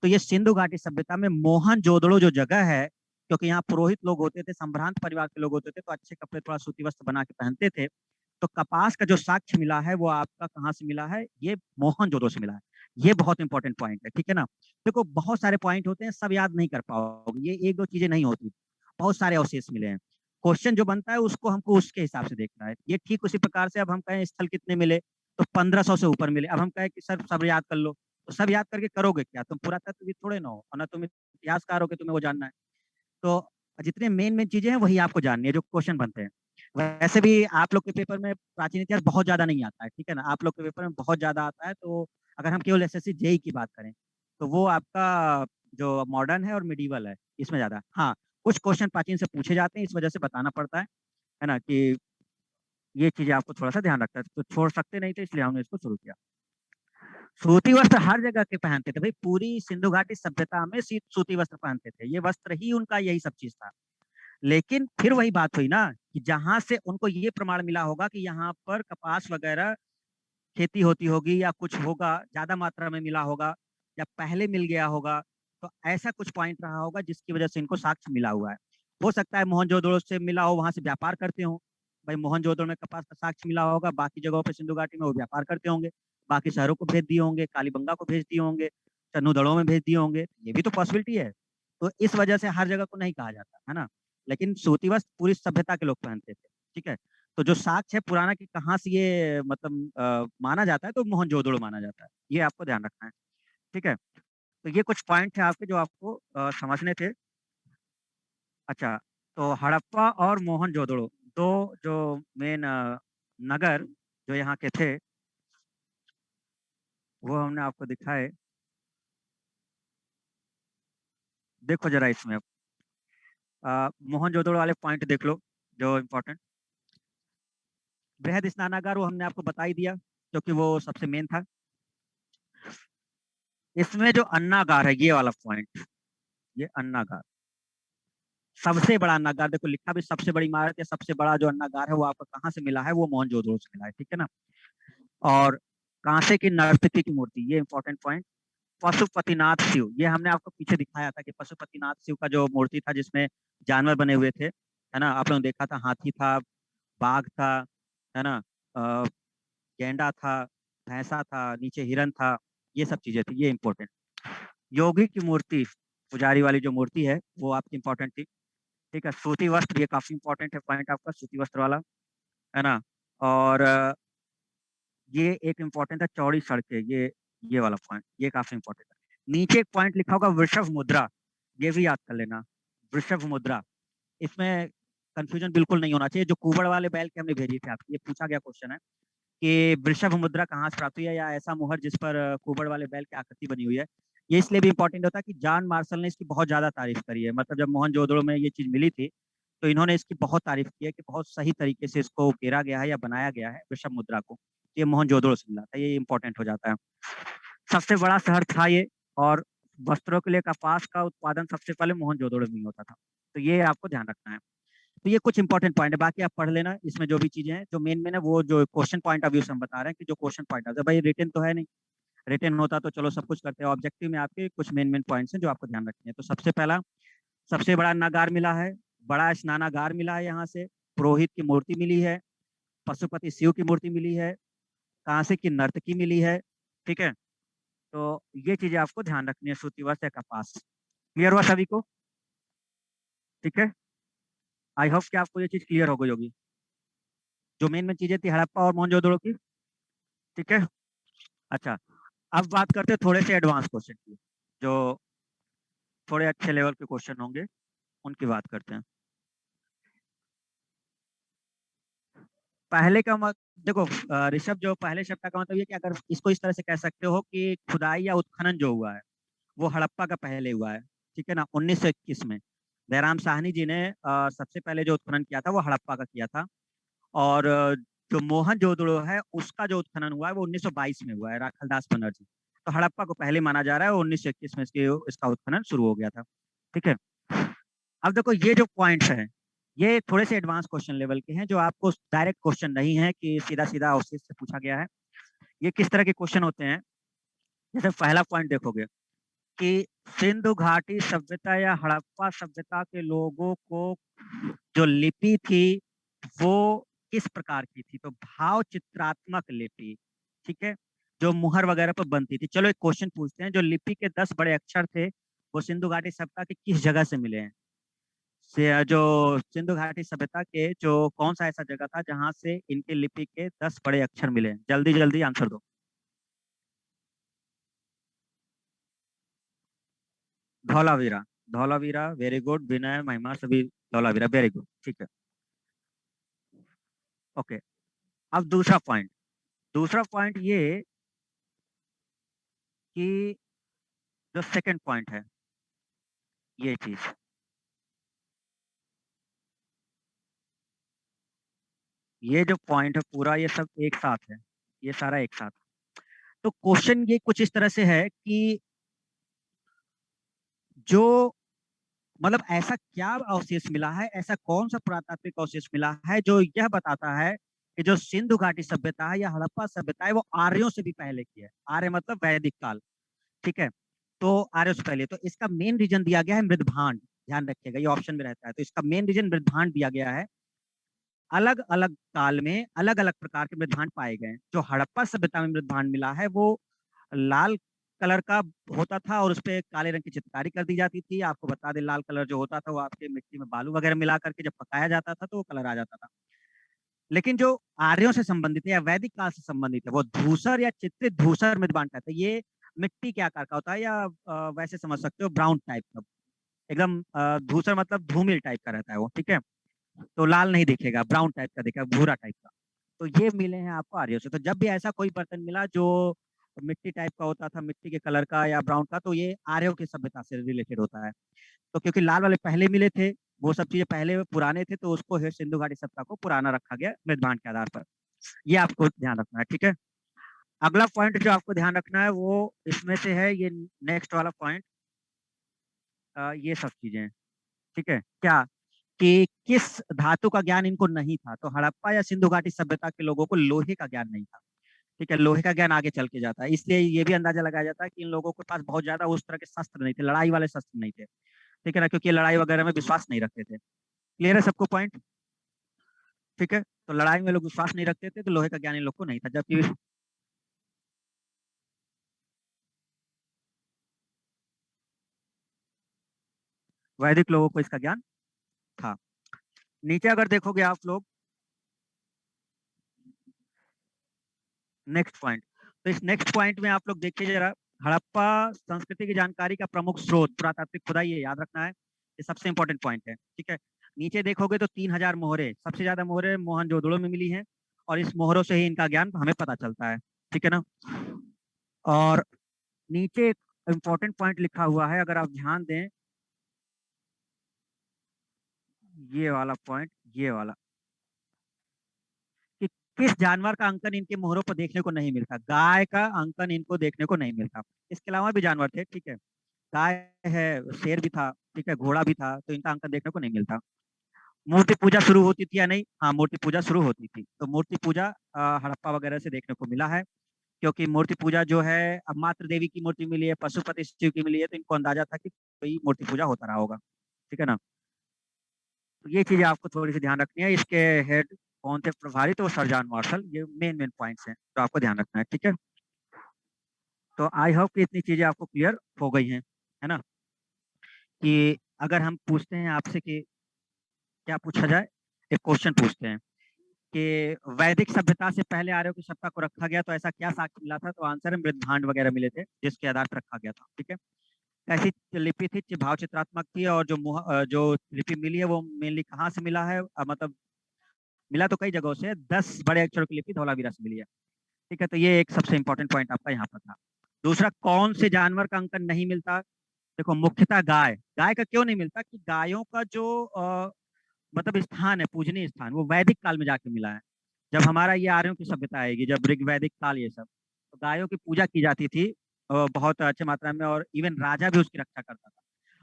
तो ये सिंधु घाटी सभ्यता में मोहनजोदड़ो जो जगह है, क्योंकि यहाँ पुरोहित लोग होते थे, संभ्रांत परिवार के लोग होते थे, तो अच्छे कपड़े, थोड़ा सूती वस्त्र बना के पहनते थे। तो कपास का जो साक्ष्य मिला है, वो आपका कहाँ से मिला है, ये मोहनजोदड़ो से मिला है। ये बहुत इंपॉर्टेंट पॉइंट है। ठीक है ना। देखो, बहुत सारे पॉइंट होते हैं, सब याद नहीं कर पाओगे, ये एक दो चीजें नहीं होती, बहुत सारे अवशेष मिले हैं। क्वेश्चन जो बनता है उसको हमको उसके हिसाब से देखना है। ये ठीक उसी प्रकार से, अब हम कहें स्थल कितने मिले, तो 1500 से ऊपर मिले। अब हम कहें कि सर सब याद कर लो, तो सब याद करके करोगे क्या, तुम पुरातत्व भी थोड़े ना हो, और ना तुम इतिहासकार हो कि तुम्हें वो जानना है। तो जितने मेन मेन चीजें हैं वही आपको जाननी है, जो क्वेश्चन बनते हैं। वैसे भी आप लोग के पेपर में प्राचीन इतिहास बहुत ज्यादा नहीं आता है। ठीक है ना। आप लोग के पेपर में बहुत ज्यादा आता है। तो अगर हम केवल एसएससी जेई की बात करें, तो वो आपका जो मॉडर्न है और मिडिवल है, इसमें ज्यादा, हाँ, कुछ क्वेश्चन प्राचीन से पूछे जाते हैं, इस वजह से बताना पड़ता है ना, कि ये चीजें आपको थोड़ा सा ध्यान रखता है। तो छोड़ सकते नहीं थे, इसलिए हमने इसको शुरू किया। सूती वस्त्र हर जगह के पहनते थे भाई, पूरी सिंधु घाटी सभ्यता में सूती वस्त्र पहनते थे। ये वस्त्र ही उनका यही सब चीज था। लेकिन फिर वही बात हुई ना, कि जहां से उनको ये प्रमाण मिला होगा कि यहाँ पर कपास वगैरह खेती होती होगी, या कुछ होगा, ज्यादा मात्रा में मिला होगा, या पहले मिल गया होगा, तो ऐसा कुछ पॉइंट रहा होगा जिसकी वजह से इनको साक्ष्य मिला हुआ है। हो सकता है मोहनजोदड़ो से मिला हो, वहां से व्यापार करते हो भाई, मोहनजोदड़ो में कपास का साक्ष्य मिला होगा, बाकी जगहों पे सिंधु घाटी में वो व्यापार करते होंगे, बाकी शहरों को भेज दिए होंगे, कालीबंगा को भेज दिए होंगे, चन्नूदड़ों में भेज दिए होंगे, ये भी तो पॉसिबिलिटी है। तो इस वजह से हर जगह को नहीं कहा जाता है ना। लेकिन सूती वस्त्र पूरी सभ्यता के लोग पहनते थे। ठीक है। तो जो साक्ष्य है पुराना कि कहाँ से ये मतलब माना जाता है, तो मोहनजोदड़ो माना जाता है। ये आपको ध्यान रखना है। ठीक है। तो ये कुछ पॉइंट थे आपके, जो आपको समझने थे। अच्छा, तो हड़प्पा और मोहनजोदड़ो, दो जो मेन नगर जो यहाँ के थे, वो हमने आपको दिखाए। देखो जरा इसमें, मोहनजोदड़ो वाले पॉइंट देख लो, जो इम्पोर्टेंट। बृहद स्नानागार वो हमने आपको बता ही दिया, क्योंकि वो सबसे मेन था। इसमें जो अन्नागार है, ये वाला पॉइंट, ये अन्नागार, सबसे बड़ा अन्नागार, देखो लिखा भी, सबसे बड़ी इमारत या सबसे बड़ा जो अन्नागार है, वो आपको कहाँ से मिला है, वो मोहनजोदड़ो से मिला है। ठीक है ना। और कांसे की नर्तकी की मूर्ति, ये इंपॉर्टेंट पॉइंट। पशुपतिनाथ शिव, ये हमने आपको पीछे दिखाया था कि पशुपतिनाथ शिव का जो मूर्ति था जिसमें जानवर बने हुए थे, है ना, आप लोगों ने देखा था, हाथी था, बाघ था, है ना, अ, गैंडा था, भैंसा था, नीचे हिरन था, ये सब चीजें थी, ये इंपॉर्टेंट। योगी की मूर्ति, पुजारी वाली जो मूर्ति है वो आपकी इंपॉर्टेंट थी। ठीक है, सूती वस्त्र, ये काफी इंपॉर्टेंट है पॉइंट आपका, सूती वस्त्र वाला, है ना। और ये एक इंपॉर्टेंट है, चौड़ी सड़कें, ये वाला पॉइंट, ये काफी इंपॉर्टेंट है। नीचे एक पॉइंट लिखा होगा वृषभ मुद्रा, ये भी याद कर लेना, वृषभ मुद्रा। इसमें कंफ्यूजन बिल्कुल नहीं होना चाहिए। जो कुबड़ वाले बैल के हमने भेजी थी आपकी, ये पूछा गया क्वेश्चन है कि वृषभ मुद्रा कहाँ से प्राप्त हुई है, या ऐसा मुहर जिस पर कुबड़ वाले बैल की आकृति बनी हुई है। ये इसलिए भी इंपॉर्टेंट होता है कि जॉन मार्शल ने इसकी बहुत ज्यादा तारीफ करी है, मतलब जब मोहनजोदड़ो में ये चीज मिली थी तो इन्होंने इसकी बहुत तारीफ की है कि बहुत सही तरीके से इसको उकेरा गया है या बनाया गया है वृषभ मुद्रा को। ये मोहनजोदड़ो से मिला था, ये इंपॉर्टेंट हो जाता है। सबसे बड़ा शहर था ये, और वस्त्रों के लिए कपास का उत्पादन सबसे पहले मोहनजोदड़ो में ही होता था, तो ये आपको ध्यान रखना है। तो ये कुछ इंपॉर्टेंट पॉइंट है, बाकी आप पढ़ लेना, इसमें जो भी चीजें हैं जो मेन है वो जो क्वेश्चन पॉइंट ऑफ व्यू से हम बता रहे हैं कि जो क्वेश्चन पॉइंट है भाई, रिटन तो है नहीं, रिटन होता तो चलो सब कुछ करते हैं, ऑब्जेक्टिव में आपके कुछ मेन पॉइंट्स हैं जो आपको ध्यान रखने हैं। तो सबसे पहला, सबसे बड़ा नगार मिला है, बड़ा स्नानागार मिला है, यहाँ से पुरोहित की मूर्ति मिली है, पशुपति शिव की मूर्ति मिली है, कांसे की नर्तकी मिली है। ठीक है, तो ये चीजें आपको ध्यान रखनी है सूती वस्त्र का पास। क्लियर हुआ सभी को? ठीक है, आई होप कि आपको ये चीज क्लियर हो गई होगी, जो मेन चीजें थी हड़प्पा और मोहनजोदड़ो की। ठीक है, अच्छा, अब बात करते हैं थोड़े से एडवांस क्वेश्चन की, जो थोड़े अच्छे लेवल के क्वेश्चन होंगे, उनकी बात करते हैं। पहले का मत देखो, ऋषभ, जो पहले शब्द का मतलब ये कि अगर इसको इस तरह से कह सकते हो कि खुदाई या उत्खनन जो हुआ है वो हड़प्पा का पहले हुआ है। ठीक है ना, 1921 में दयाराम साहनी जी ने सबसे पहले जो उत्खनन किया था वो हड़प्पा का किया था। और जो मोहनजोदड़ो है उसका जो उत्खनन हुआ है वो 1922 में हुआ है, राखलदास बनर्जी। तो हड़प्पा को पहले माना जा रहा है, 1921 में इसका उत्खनन शुरू हो गया था। ठीक है, अब देखो ये जो पॉइंट्स हैं ये थोड़े से एडवांस क्वेश्चन लेवल के हैं, जो आपको डायरेक्ट क्वेश्चन नहीं है कि सीधा सीधा अवशेष से पूछा गया है। ये किस तरह के क्वेश्चन होते हैं, जैसे पहला पॉइंट देखोगे कि सिंधु घाटी सभ्यता या हड़प्पा सभ्यता के लोगों को जो लिपि थी वो किस प्रकार की थी, तो भाव चित्रात्मक लिपि। ठीक है, जो मुहर वगैरह पर बनती थी। चलो एक क्वेश्चन पूछते हैं, जो लिपि के 10 बड़े अक्षर थे वो सिंधु घाटी सभ्यता के किस जगह से मिले हैं? से जो सिंधु घाटी सभ्यता के जो कौन सा ऐसा जगह था जहां से इनके लिपि के 10 बड़े अक्षर मिले हैं? जल्दी जल्दी आंसर दो। Dholavira, Dholavira, very good. विनय, महिमा, सभी धौलावीरा, वेरी गुड। ठीक है, ओके। अब दूसरा पॉइंट, दूसरा पॉइंट ये कि जो सेकंड पॉइंट है ये चीज, ये जो पॉइंट है पूरा ये सब एक साथ है, ये सारा एक साथ। तो क्वेश्चन ये कुछ इस तरह से है कि जो मतलब ऐसा क्या अवशेष मिला है, ऐसा कौन सा पुरातात्विक अवशेष मिला है जो यह बताता है कि जो सिंधु घाटी सभ्यता है या हड़प्पा सभ्यता है वो आर्यों से भी पहले की है। आर्य मतलब वैदिक काल। ठीक है, तो आर्यों से पहले। तो इसका मेन रीजन दिया गया है मृदभांड, ध्यान रखिएगा ये ऑप्शन में रहता है, तो इसका मेन रीजन मृदभांड दिया गया है। अलग अलग काल में अलग अलग प्रकार के मृदभांड पाए गए। जो हड़प्पा सभ्यता में मृदभांड मिला है वो लाल कलर का होता था और उस पर काले रंग की चित्रकारी कर दी जाती थी। आपको बता दें, लाल कलर जो होता था वो आपके मिट्टी में बालू वगैरह मिला करके जब पकाया जाता था तो वो कलर आ जाता था। लेकिन जो आर्यों से संबंधित है या वैदिक काल से संबंधित है वो धूसर या चित्रित धूसर मृदभांड कहते हैं। ये मिट्टी के आकार का होता है, या वैसे समझ सकते हो ब्राउन टाइप का, एकदम धूसर मतलब धूमिल टाइप का रहता है वो। ठीक है, तो लाल नहीं दिखेगा, ब्राउन टाइप का दिखेगा, भूरा टाइप का। तो ये मिले हैं आपको आर्यों से। तो जब भी ऐसा कोई बर्तन मिला जो मिट्टी टाइप का होता था, मिट्टी के कलर का या ब्राउन का, तो ये आर्यों की सभ्यता से रिलेटेड होता है। तो क्योंकि लाल वाले पहले मिले थे, वो सब चीजें पहले पुराने थे, तो उसको सिंधु घाटी सभ्यता को पुराना रखा गया मृदभांड के आधार पर। ये आपको ध्यान रखना है। ठीक है, अगला पॉइंट जो आपको ध्यान रखना है वो इसमें से है ये नेक्स्ट वाला पॉइंट, ये सब चीजें। ठीक है, क्या कि किस धातु का ज्ञान इनको नहीं था? तो हड़प्पा या सिंधु घाटी सभ्यता के लोगों को लोहे का ज्ञान नहीं था। ठीक है, लोहे का ज्ञान आगे चल के जाता है। इसलिए ये भी अंदाजा लगाया जाता है कि इन लोगों के पास बहुत ज्यादा उस तरह के शस्त्र नहीं थे, लड़ाई वाले शस्त्र नहीं थे। ठीक है ना, क्योंकि ये लड़ाई वगैरह में विश्वास नहीं रखते थे। क्लियर है सबको पॉइंट? ठीक है, तो लड़ाई में लोग विश्वास नहीं रखते थे, तो लोहे का ज्ञान इन लोग को नहीं था, जबकि वैदिक लोगों को इसका ज्ञान था। नीचे अगर देखोगे आप लोग, नेक्स्ट पॉइंट, तो इस नेक्स्ट पॉइंट में आप लोग देखिए जरा, हड़प्पा संस्कृति की जानकारी का प्रमुख स्रोत पुरातात्विक खुदाई है, याद रखना है, ये सबसे इंपॉर्टेंट पॉइंट है। ठीक है, नीचे देखोगे तो 3000 मोहरे, सबसे ज्यादा मोहरे मोहनजोदड़ो में मिली हैं, और इस मोहरों से ही इनका ज्ञान हमें पता चलता है। ठीक है ना। और नीचे एक इंपॉर्टेंट पॉइंट लिखा हुआ है, अगर आप ध्यान दें, ये वाला पॉइंट, ये वाला, कि किस जानवर का अंकन इनके मोहरों पर देखने को नहीं मिलता। गाय का अंकन इनको देखने को नहीं मिलता। इसके अलावा भी जानवर थे, ठीक है, गाय है, शेर भी था, ठीक है, घोड़ा भी था, तो इनका अंकन देखने को नहीं मिलता। मूर्ति पूजा शुरू होती थी या नहीं? हाँ, मूर्ति पूजा शुरू होती थी, तो मूर्ति पूजा हड़प्पा वगैरह से देखने को मिला है। क्योंकि मूर्ति पूजा जो है, अब मात्र देवी की मूर्ति मिली है, पशुपति शिव की मिली है, तो इनको अंदाजा था कि कोई मूर्ति पूजा होता रहा होगा। ठीक है ना। तो ये चीजें आपको थोड़ी सी ध्यान रखनी है। इसके हेड कौन थे प्रभारी, तो सरजान मार्शल। ये मेन मेन पॉइंट्स हैं, तो आपको ध्यान रखना है। ठीक है, तो आई होप कि इतनी चीजें आपको क्लियर हो गई हैं, है ना। कि अगर हम पूछते हैं आपसे कि क्या पूछा जाए, एक क्वेश्चन पूछते हैं कि वैदिक सभ्यता से पहले आर्यों की सत्ता को रखा गया, तो ऐसा क्या साक्ष्य मिला था? तो आंसर है मृदभांड वगैरह मिले थे, जिसके आधार पर रखा गया था। ठीक है, ऐसी लिपि थी, भाव चित्रात्मक थी, और जो लिपि मिली है वो मेनली कहाँ से मिला है? मतलब मिला तो कई जगहों से, 10 बड़े अक्षरों की लिपि धौलावीरा से मिली है। ठीक है, तो ये एक सबसे इंपॉर्टेंट पॉइंट आपका यहाँ पर था। दूसरा, कौन से जानवर का अंकन नहीं मिलता? देखो, मुख्यतः गाय। गाय का क्यों नहीं मिलता? कि गायों का जो मतलब स्थान है, पूजनीय स्थान, वो वैदिक काल में जाके मिला है। जब हमारा ये आर्यों की सभ्यता आएगी, जब ऋग्वैदिक काल ये सब, तो गायों की पूजा की जाती थी बहुत अच्छे मात्रा में, और इवन राजा भी उसकी रक्षा करता था।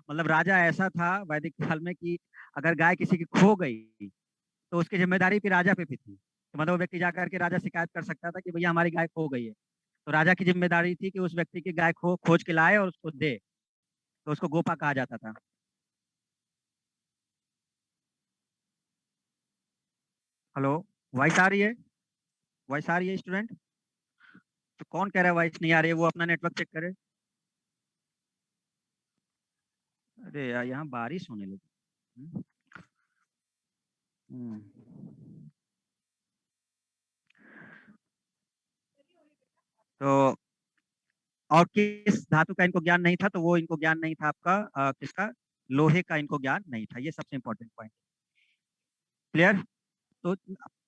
मतलब राजा ऐसा था वैदिक काल में कि अगर गाय किसी की खो गई, तो उसकी जिम्मेदारी भी राजा पे भी थी। तो मतलब वो व्यक्ति जाकर के राजा शिकायत कर सकता था कि भैया हमारी गाय खो गई है, तो राजा की जिम्मेदारी थी कि उस व्यक्ति की गाय खोज के लाए और उसको दे। तो उसको गोपा कहा जाता था। हेलो, वॉइस आ रही है? वॉइस आ रही है स्टूडेंट? तो कौन कह रहा है वॉइस नहीं आ रही है, वो अपना नेटवर्क चेक करे। अरे यार, यहाँ बारिश होने लगी। हम्म। हम्म। तो और किस धातु का इनको ज्ञान नहीं था? तो वो इनको ज्ञान नहीं था आपका किसका? लोहे का इनको ज्ञान नहीं था। ये सबसे इंपॉर्टेंट पॉइंट। क्लियर? तो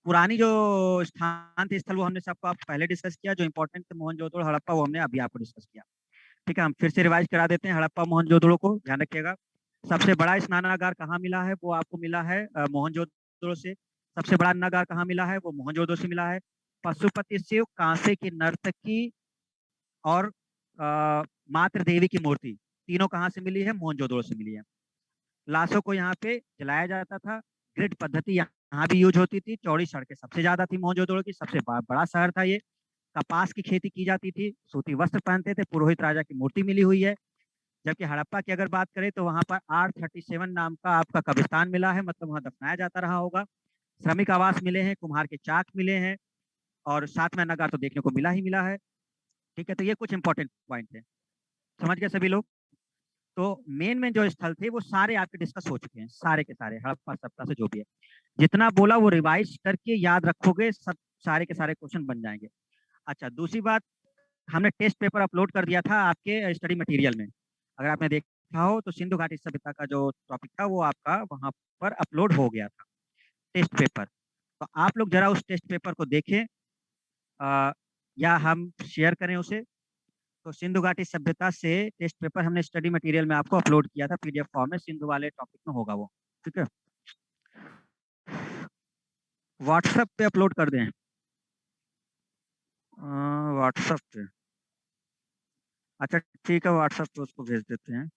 पुरानी जो स्थान थे, स्थल, वो हमने सबको आप पहले डिस्कस किया। जो इंपॉर्टेंट थे, मोहनजोदड़ो, हड़प्पा, वो हमने अभी आपको डिस्कस किया। ठीक है, हम फिर से रिवाइज करा देते हैं। हड़प्पा मोहनजोदड़ो को ध्यान रखिएगा। सबसे बड़ा स्नानागार कहाँ मिला है? वो आपको मिला है मोहनजोदड़ो से। सबसे बड़ा नगार कहाँ मिला है? वो मोहनजोदड़ो से मिला है। पशुपति शिव, कांसे की नर्तकी, और मात्र देवी की मूर्ति, तीनों कहाँ से मिली है? मोहनजोदड़ो से मिली है। लाशों को यहाँ पे जलाया जाता था। ग्रिड पद्धति यहाँ भी यूज होती थी। चौड़ी सड़कें सबसे ज्यादा थी मोहनजोदड़ो की, सबसे बड़ा शहर था ये। कपास की खेती की जाती थी, सूती वस्त्र पहनते थे, पुरोहित राजा की मूर्ति मिली हुई है। जबकि हड़प्पा की अगर बात करें, तो वहां पर R37 नाम का आपका कब्रिस्तान मिला है, मतलब वहां दफनाया जाता रहा होगा। श्रमिक आवास मिले हैं, कुम्हार के चाक मिले हैं, और साथ में नगार तो देखने को मिला ही मिला है। ठीक है, तो ये कुछ इंपॉर्टेंट पॉइंट है। समझ गए सभी लोग? तो मेन में जो स्थल थे, वो सारे आपके डिस्कस हो चुके हैं, सारे के सारे, हड़प्पा सप्ताह से जो भी है। जितना बोला वो रिवाइज करके याद रखोगे, सब सारे के सारे क्वेश्चन बन जाएंगे। अच्छा, दूसरी बात, हमने टेस्ट पेपर अपलोड कर दिया था आपके स्टडी मटेरियल में। अगर आपने देखा हो, तो सिंधु घाटी सभ्यता का जो टॉपिक था, वो आपका वहां पर अपलोड हो गया था, टेस्ट पेपर। तो आप लोग जरा उस टेस्ट पेपर को देखें, अ, या हम शेयर करें उसे। तो सिंधु घाटी सभ्यता से टेस्ट पेपर हमने स्टडी मटेरियल में आपको अपलोड किया था, PDF फॉर्म में, सिंधु वाले टॉपिक में होगा वो। ठीक है, व्हाट्सएप पे अपलोड कर दें? व्हाट्सएप पे? अच्छा, ठीक है, व्हाट्सएप पे उसको भेज देते हैं।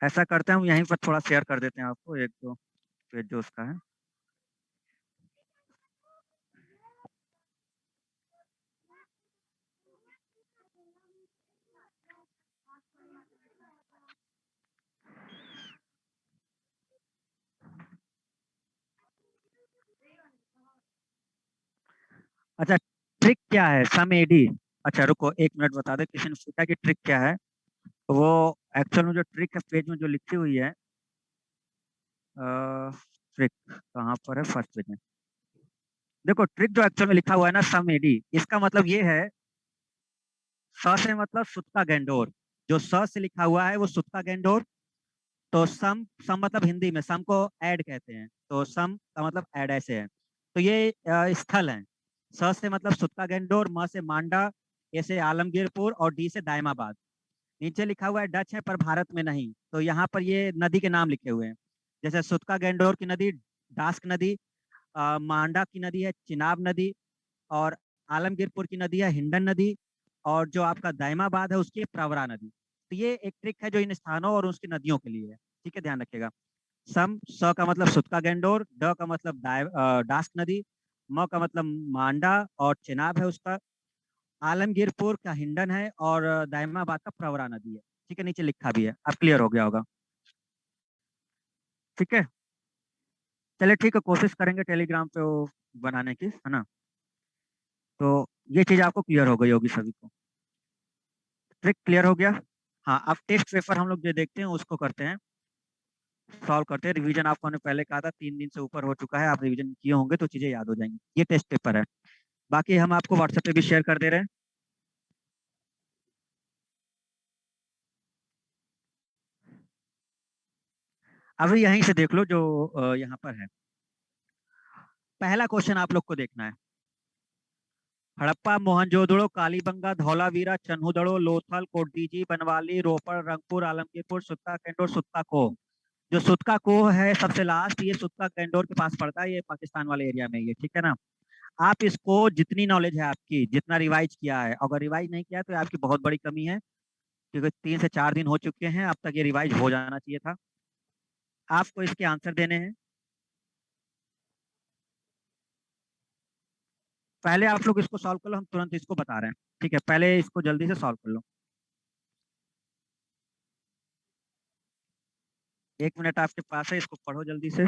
ऐसा करते हैं, हम यहीं पर थोड़ा शेयर कर देते हैं आपको, एक दो पेज जो उसका है। अच्छा, ट्रिक क्या है सम एडी? अच्छा रुको, एक मिनट बता दे, किसी ने पूछा कि ट्रिक क्या है। वो एक्चुअल में जो ट्रिक है पेज में जो लिखी हुई है, ट्रिक कहाँ पर है, फर्स्ट पेज में। देखो ट्रिक जो एक्चुअल में लिखा हुआ है ना, सम एडी, इसका मतलब ये है, स से मतलब सुत का गेंडोर। जो स से लिखा हुआ है वो सुत का गेंडोर। तो सम, सम मतलब हिंदी में सम को ऐड कहते हैं, तो सम का मतलब ऐड ऐसे है। तो ये स्थल है। स से मतलब सुत का गेंडोर, म से मांडा, ए से आलमगीरपुर और डी से दायमाबाद। नीचे लिखा हुआ है डच है पर भारत में नहीं, तो यहाँ पर ये नदी के नाम लिखे हुए हैं। जैसे सुतका गेंडोर की नदी डास्क नदी, मांडा की नदी है चिनाब नदी, और आलमगीरपुर की नदी है हिंडन नदी, और जो आपका दायमाबाद है उसकी है प्रवरा नदी। तो ये एक ट्रिक है जो इन स्थानों और उसकी नदियों के लिए है। ठीक है, ध्यान रखिएगा। सम, स का मतलब सुतका गेंडोर, ड का मतलब डास्क नदी, म का मतलब मांडा और चिनाब है उसका, आलमगीरपुर का हिंडन है, और दायमाबाद का प्रवरा नदी है। ठीक है, नीचे लिखा भी है, अब क्लियर हो गया होगा। ठीक है, चलिए ठीक है, कोशिश करेंगे टेलीग्राम पे वो बनाने की, है ना। तो ये चीज आपको क्लियर हो गई होगी सभी को। ट्रिक क्लियर हो गया। हाँ, अब टेस्ट पेपर हम लोग जो देखते हैं उसको करते हैं, सॉल्व करते हैं। रिवीजन आपको हमने पहले कहा था, 3 दिन से ऊपर हो चुका है, आप रिवीजन किए होंगे तो चीजें याद हो जाएंगी। ये टेस्ट पेपर है, बाकी हम आपको व्हाट्सएप पे भी शेयर कर दे रहे हैं। अभी यहीं से देख लो जो यहाँ पर है। पहला क्वेश्चन आप लोग को देखना है। हड़प्पा, मोहनजोदड़ो, कालीबंगा, धौलावीरा, चन्हुदड़ो, लोथल, कोटडीजी, बनवाली, रोपड़, रंगपुर, आलमगीरपुर, सुत्ता केंडोर, सुत्ता कोह। जो सुत्ता कोह है सबसे लास्ट, ये सुत्ता केंडोर के पास पड़ता है, ये पाकिस्तान वाले एरिया में, ये ठीक है ना। आप इसको जितनी नॉलेज है आपकी, जितना रिवाइज किया है, अगर रिवाइज नहीं किया है, तो ये आपकी बहुत बड़ी कमी है, क्योंकि 3 से 4 दिन हो चुके हैं, अब तक ये रिवाइज हो जाना चाहिए था। आपको इसके आंसर देने हैं। पहले आप लोग इसको सॉल्व कर लो, हम तुरंत इसको बता रहे हैं। ठीक है, पहले इसको जल्दी से सॉल्व कर लो। 1 मिनट आपके पास है, इसको पढ़ो जल्दी से।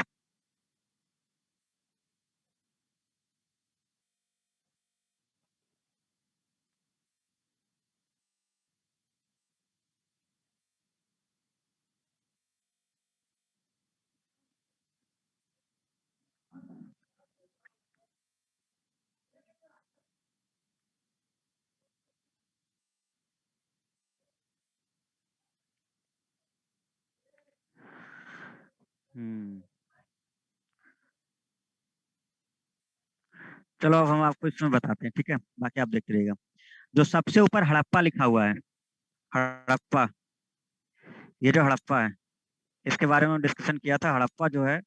हम्म, चलो अब हम आपको इसमें बताते हैं, ठीक है, बाकी आप देखते रहिएगा। जो सबसे ऊपर हड़प्पा लिखा हुआ है, हड़प्पा, ये जो हड़प्पा है, इसके बारे में डिस्कशन किया था। हड़प्पा जो है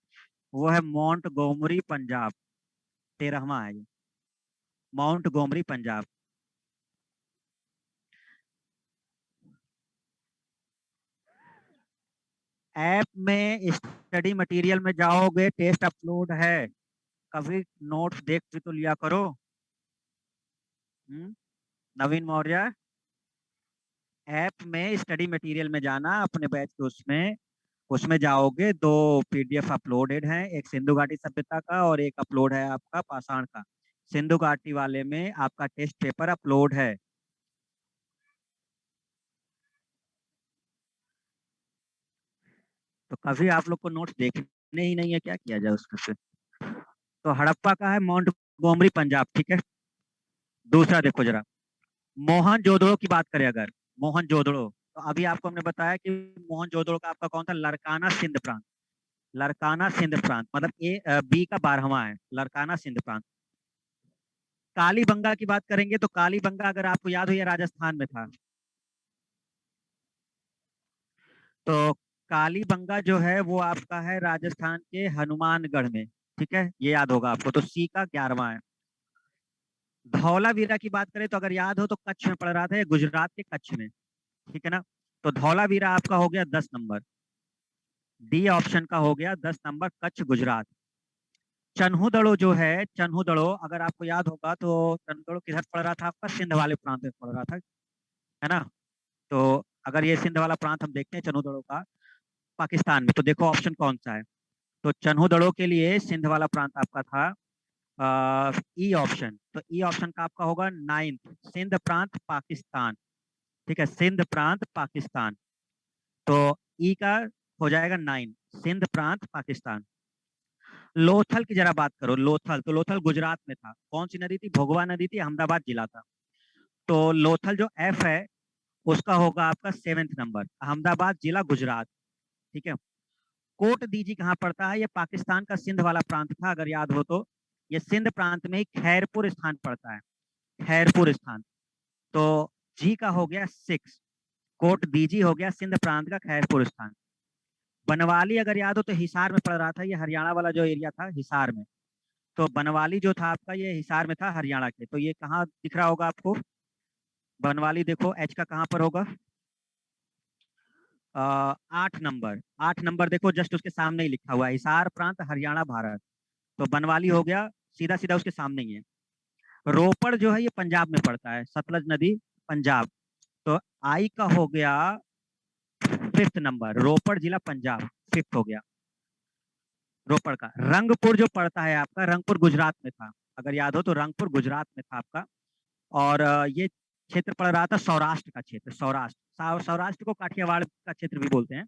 वो है माउंट गोमरी पंजाब, 13वां है ये, माउंट गोमरी पंजाब। ऐप में स्टडी मटेरियल में जाओगे, टेस्ट अपलोड है, कभी नोट्स देख भी तो लिया करो। हम्म, नवीन मौर्य, ऐप में स्टडी मटेरियल में जाना अपने बैच के, उसमें उसमें जाओगे, 2 PDF अपलोडेड हैं, एक सिंधु घाटी सभ्यता का और एक अपलोड है आपका पाषाण का। सिंधु घाटी वाले में आपका टेस्ट पेपर अपलोड है। तो कभी आप लोग को नोट्स देखने ही नहीं है, क्या किया जाए उसका फिर। तो हड़प्पा का है माउंट गोमरी पंजाब, ठीक है। दूसरा देखो जरा, मोहनजोदड़ो की बात करें अगर, मोहनजोदड़ो, तो अभी आपको हमने बताया कि मोहनजोदड़ो का आपका कौन था, लरकाना सिंध प्रांत। लरकाना सिंध प्रांत मतलब बी का 12वां है, लरकाना सिंध प्रांत। कालीबंगा की बात करेंगे तो कालीबंगा अगर आपको याद हो, ये राजस्थान में था। तो कालीबंगा जो है वो आपका है राजस्थान के हनुमानगढ़ में। ठीक है, ये याद होगा आपको, तो सी का 11वां है। धौलावीरा की बात करें तो अगर याद हो तो कच्छ में पड़ रहा था, ये गुजरात के कच्छ में। ठीक है ना। तो धौलावीरा आपका हो गया 10 नंबर, डी ऑप्शन का हो गया 10 नंबर, कच्छ गुजरात। चन्हुदड़ो जो है, चन्हुदड़ो अगर आपको याद होगा तो चन्हुदड़ो किधर पड़ रहा था आपका, सिंध वाले प्रांत में पड़ रहा था, है ना। तो अगर ये सिंध वाला प्रांत हम देखते हैं चन्हुदड़ो का पाकिस्तान में, तो देखो ऑप्शन कौन सा है। तो चन्हुदड़ो के लिए सिंध वाला प्रांत आपका था ई ऑप्शन, तो ई ऑप्शन का आपका होगा 9th, सिंध प्रांत पाकिस्तान। ठीक है, सिंध प्रांत पाकिस्तान। तो ई का हो जाएगा 9, सिंध प्रांत पाकिस्तान। लोथल की जरा बात करो, लोथल, तो लोथल गुजरात में था। कौन सी नदी थी? भोगवा नदी थी, अहमदाबाद जिला था। तो लोथल जो एफ है उसका होगा आपका 7th नंबर, अहमदाबाद जिला गुजरात। ठीक है। कोट दीजी कहाँ पड़ता है? ये पाकिस्तान का सिंध वाला प्रांत था, अगर याद हो तो। ये सिंध प्रांत में ही खैरपुर स्थान पड़ता है, खैरपुर स्थान। तो जी का हो गया 6, कोट दीजी हो गया सिंध प्रांत का खैरपुर स्थान। बनवाली अगर याद हो तो हिसार में पड़ रहा था, ये हरियाणा वाला जो एरिया था हिसार में। तो बनवाली जो था आपका ये हिसार में था हरियाणा के। तो ये कहाँ दिख रहा होगा आपको? बनवाली देखो एच का कहाँ पर होगा? 8 नंबर, 8 नंबर देखो, जस्ट उसके सामने ही लिखा हुआ है, हिसार प्रांत हरियाणा भारत। तो बनवाली हो गया, सीधा सीधा उसके सामने ही है। रोपड़ जो है ये पंजाब में पड़ता है, सतलज नदी, पंजाब। तो आई का हो गया 5th नंबर, रोपड़ जिला पंजाब, 5th हो गया रोपड़ का। रंगपुर जो पड़ता है आपका, रंगपुर गुजरात में था, अगर याद हो तो रंगपुर गुजरात में था आपका। और ये क्षेत्र पड़ रहा था सौराष्ट्र का क्षेत्र, सौराष्ट्र। सौराष्ट्र को काठियावाड़ का क्षेत्र भी बोलते हैं।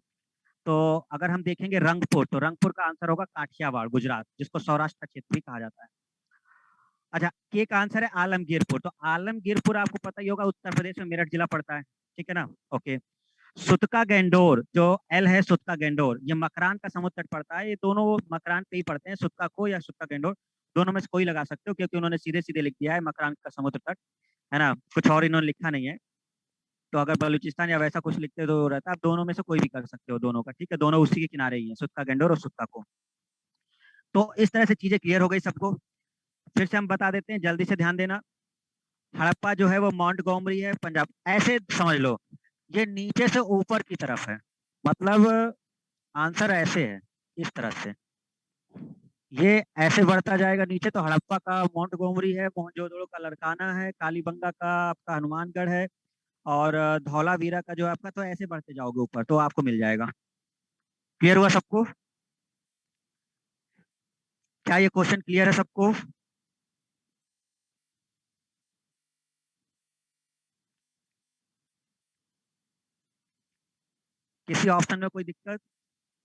तो अगर हम देखेंगे रंगपुर, तो रंगपुर का आंसर होगा काठियावाड़ गुजरात, जिसको सौराष्ट्र का क्षेत्र भी कहा जाता है। अच्छा, के का आंसर है आलमगीरपुर। तो आलमगीरपुर आपको पता ही होगा, उत्तर प्रदेश में मेरठ जिला पड़ता है। ठीक है ना? ओके। सुतका गेंडोर जो एल है, सुतका गेंडोर, ये मकरान का समुद्र तट पड़ता है। ये दोनों मकरान पे ही पड़ते हैं, सुतका को या सुतका गेंडोर, दोनों में से कोई लगा सकते हो, क्योंकि उन्होंने सीधे सीधे लिख दिया है मकरान का समुद्र तट, है ना, कुछ और इन्होंने लिखा नहीं है। तो अगर बलूचिस्तान या वैसा कुछ लिखते तो रहता, आप दोनों में से कोई भी कर सकते हो, दोनों का। ठीक है, दोनों उसी के किनारे ही है, सुतका गेंडोर और सुतका को। तो इस तरह से चीजें क्लियर हो गई सबको। फिर से हम बता देते हैं, जल्दी से ध्यान देना। हड़प्पा जो है वो मॉन्टगोमरी है, पंजाब। ऐसे समझ लो, ये नीचे से ऊपर की तरफ है, मतलब आंसर ऐसे है, इस तरह से। ये ऐसे बढ़ता जाएगा नीचे, तो हड़प्पा का मोंटगोमरी है, मोहनजोदड़ो का लड़काना है, कालीबंगा का आपका हनुमानगढ़ है, और धौलावीरा का जो आपका, तो ऐसे बढ़ते जाओगे ऊपर तो आपको मिल जाएगा। क्लियर हुआ सबको? क्या ये क्वेश्चन क्लियर है सबको? किसी ऑप्शन में कोई दिक्कत?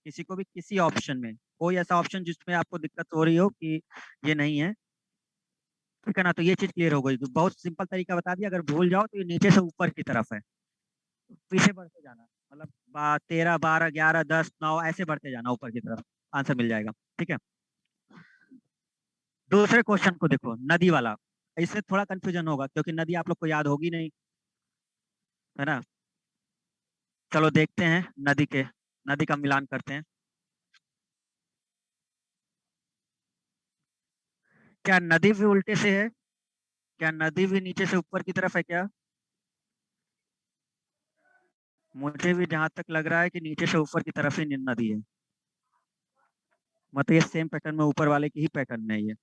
किसी को भी किसी ऑप्शन में कोई ऐसा ऑप्शन जिसमें आपको दिक्कत हो रही हो कि ये नहीं है? ठीक है ना? तो ये चीज क्लियर हो गई। तो बहुत सिंपल तरीका बता दिया, अगर भूल जाओ तो ये नीचे से ऊपर की तरफ है, पीछे बढ़ते जाना, मतलब 13 12 11 10 9 ऐसे बढ़ते जाना ऊपर की तरफ, आंसर मिल जाएगा। ठीक है। दूसरे क्वेश्चन को देखो, नदी वाला। इससे थोड़ा कंफ्यूजन होगा, क्योंकि नदी आप लोग को याद होगी नहीं, है ना? चलो देखते हैं, नदी का मिलान करते हैं। क्या नदी भी उल्टे से है? क्या नदी भी नीचे से ऊपर की तरफ है क्या? मुझे भी जहां तक लग रहा है कि नीचे से ऊपर की तरफ ही नदी है, मतलब ये सेम पैटर्न में ऊपर वाले की ही पैटर्न है ये।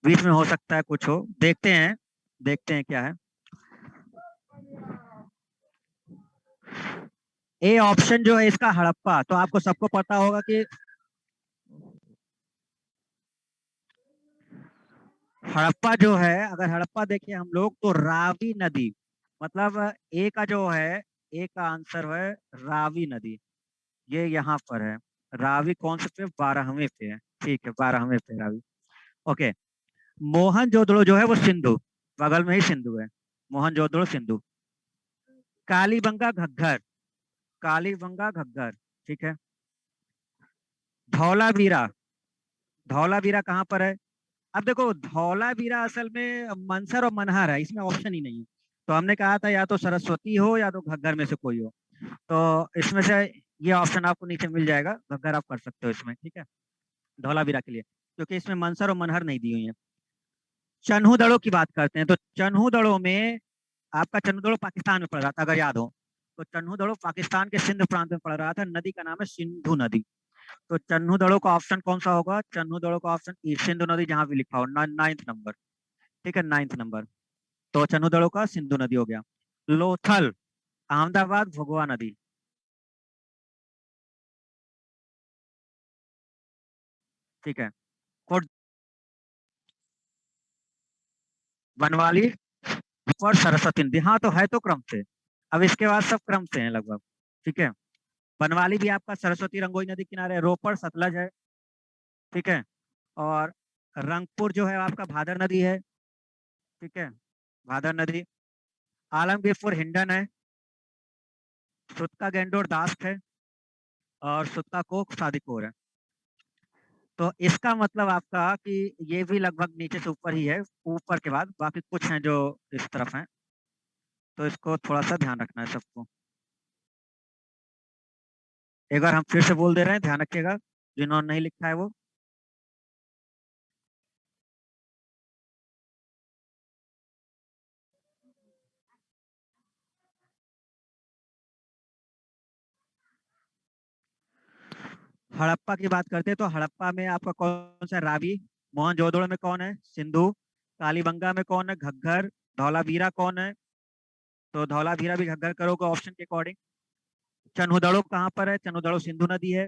बीच में हो सकता है कुछ हो, देखते हैं, देखते हैं क्या है। ए ऑप्शन जो है इसका हड़प्पा, तो आपको सबको पता होगा कि हड़प्पा जो है, अगर हड़प्पा देखें हम लोग तो रावी नदी, मतलब ए का जो है, ए का आंसर है रावी नदी। ये यहाँ पर है, रावी कौन से पे? 12वें पे है। ठीक है, 12वें पे रावी। ओके। मोहनजोदड़ो जो है वो सिंधु, बगल में ही सिंधु है, मोहनजोदड़ो सिंधु। कालीबंगा घग्गर, कालीबंगा घग्गर। ठीक है। धौलावीरा, धौलावीरा कहाँ पर है? अब देखो, धौलावीरा असल में मनसर और मनहर है, इसमें ऑप्शन ही नहीं है। तो हमने कहा था या तो सरस्वती हो या तो घग्गर में से कोई हो। तो इसमें से ये ऑप्शन आपको नीचे मिल जाएगा, घग्गर आप कर सकते हो इसमें। ठीक है, धौलावीरा के लिए, क्योंकि इसमें मनसर और मनहर नहीं दी हुई है। चन्हू दड़ो की बात करते हैं, तो चन्हू दड़ो में आपका, चन्हू दड़ो पाकिस्तान में पड़ रहा था, अगर याद हो। तो चन्हू दड़ो पाकिस्तान के सिंध प्रांत में पड़ रहा था, नदी का नाम है सिंधु नदी। तो चन्हू दड़ो का ऑप्शन कौन सा होगा? चन्हू दड़ो का ऑप्शन ई, सिंधु नदी जहां भी लिखा हो, 9th नंबर। ठीक है, 9th नंबर। तो चन्हू दड़ो का सिंधु नदी हो गया। लोथल, अहमदाबाद भगवा नदी। ठीक है। कोट बनवाली और सरस्वती नदी, हाँ तो है तो क्रम से। अब इसके बाद सब क्रम से हैं लगभग। ठीक है, बनवाली भी आपका सरस्वती रंगोई नदी किनारे है, रोपड़ सतलज है। ठीक है, और रंगपुर जो है आपका भादर नदी है। ठीक है, भादर नदी। आलमगीरपुर हिंडन है। सुतका गेंडोर दास्त है। और सुतका कोक सादिकोर है। तो इसका मतलब आपका कि ये भी लगभग नीचे से ऊपर ही है, ऊपर के बाद बाकी कुछ हैं जो इस तरफ हैं। तो इसको थोड़ा सा ध्यान रखना है सबको। एक बार हम फिर से बोल दे रहे हैं, ध्यान रखिएगा जिन्होंने नहीं लिखा है वो। हड़प्पा की बात करते हैं तो हड़प्पा में आपका कौन सा रावी। मोहनजोदड़ो में कौन है, सिंधु। कालीबंगा में कौन है, घग्गर। धौलावीरा कौन है, तो धौलावीरा भी घग्गर करोगे ऑप्शन के अकॉर्डिंग। चन्हुदड़ो कहाँ पर है, चन्हुदड़ो सिंधु नदी है।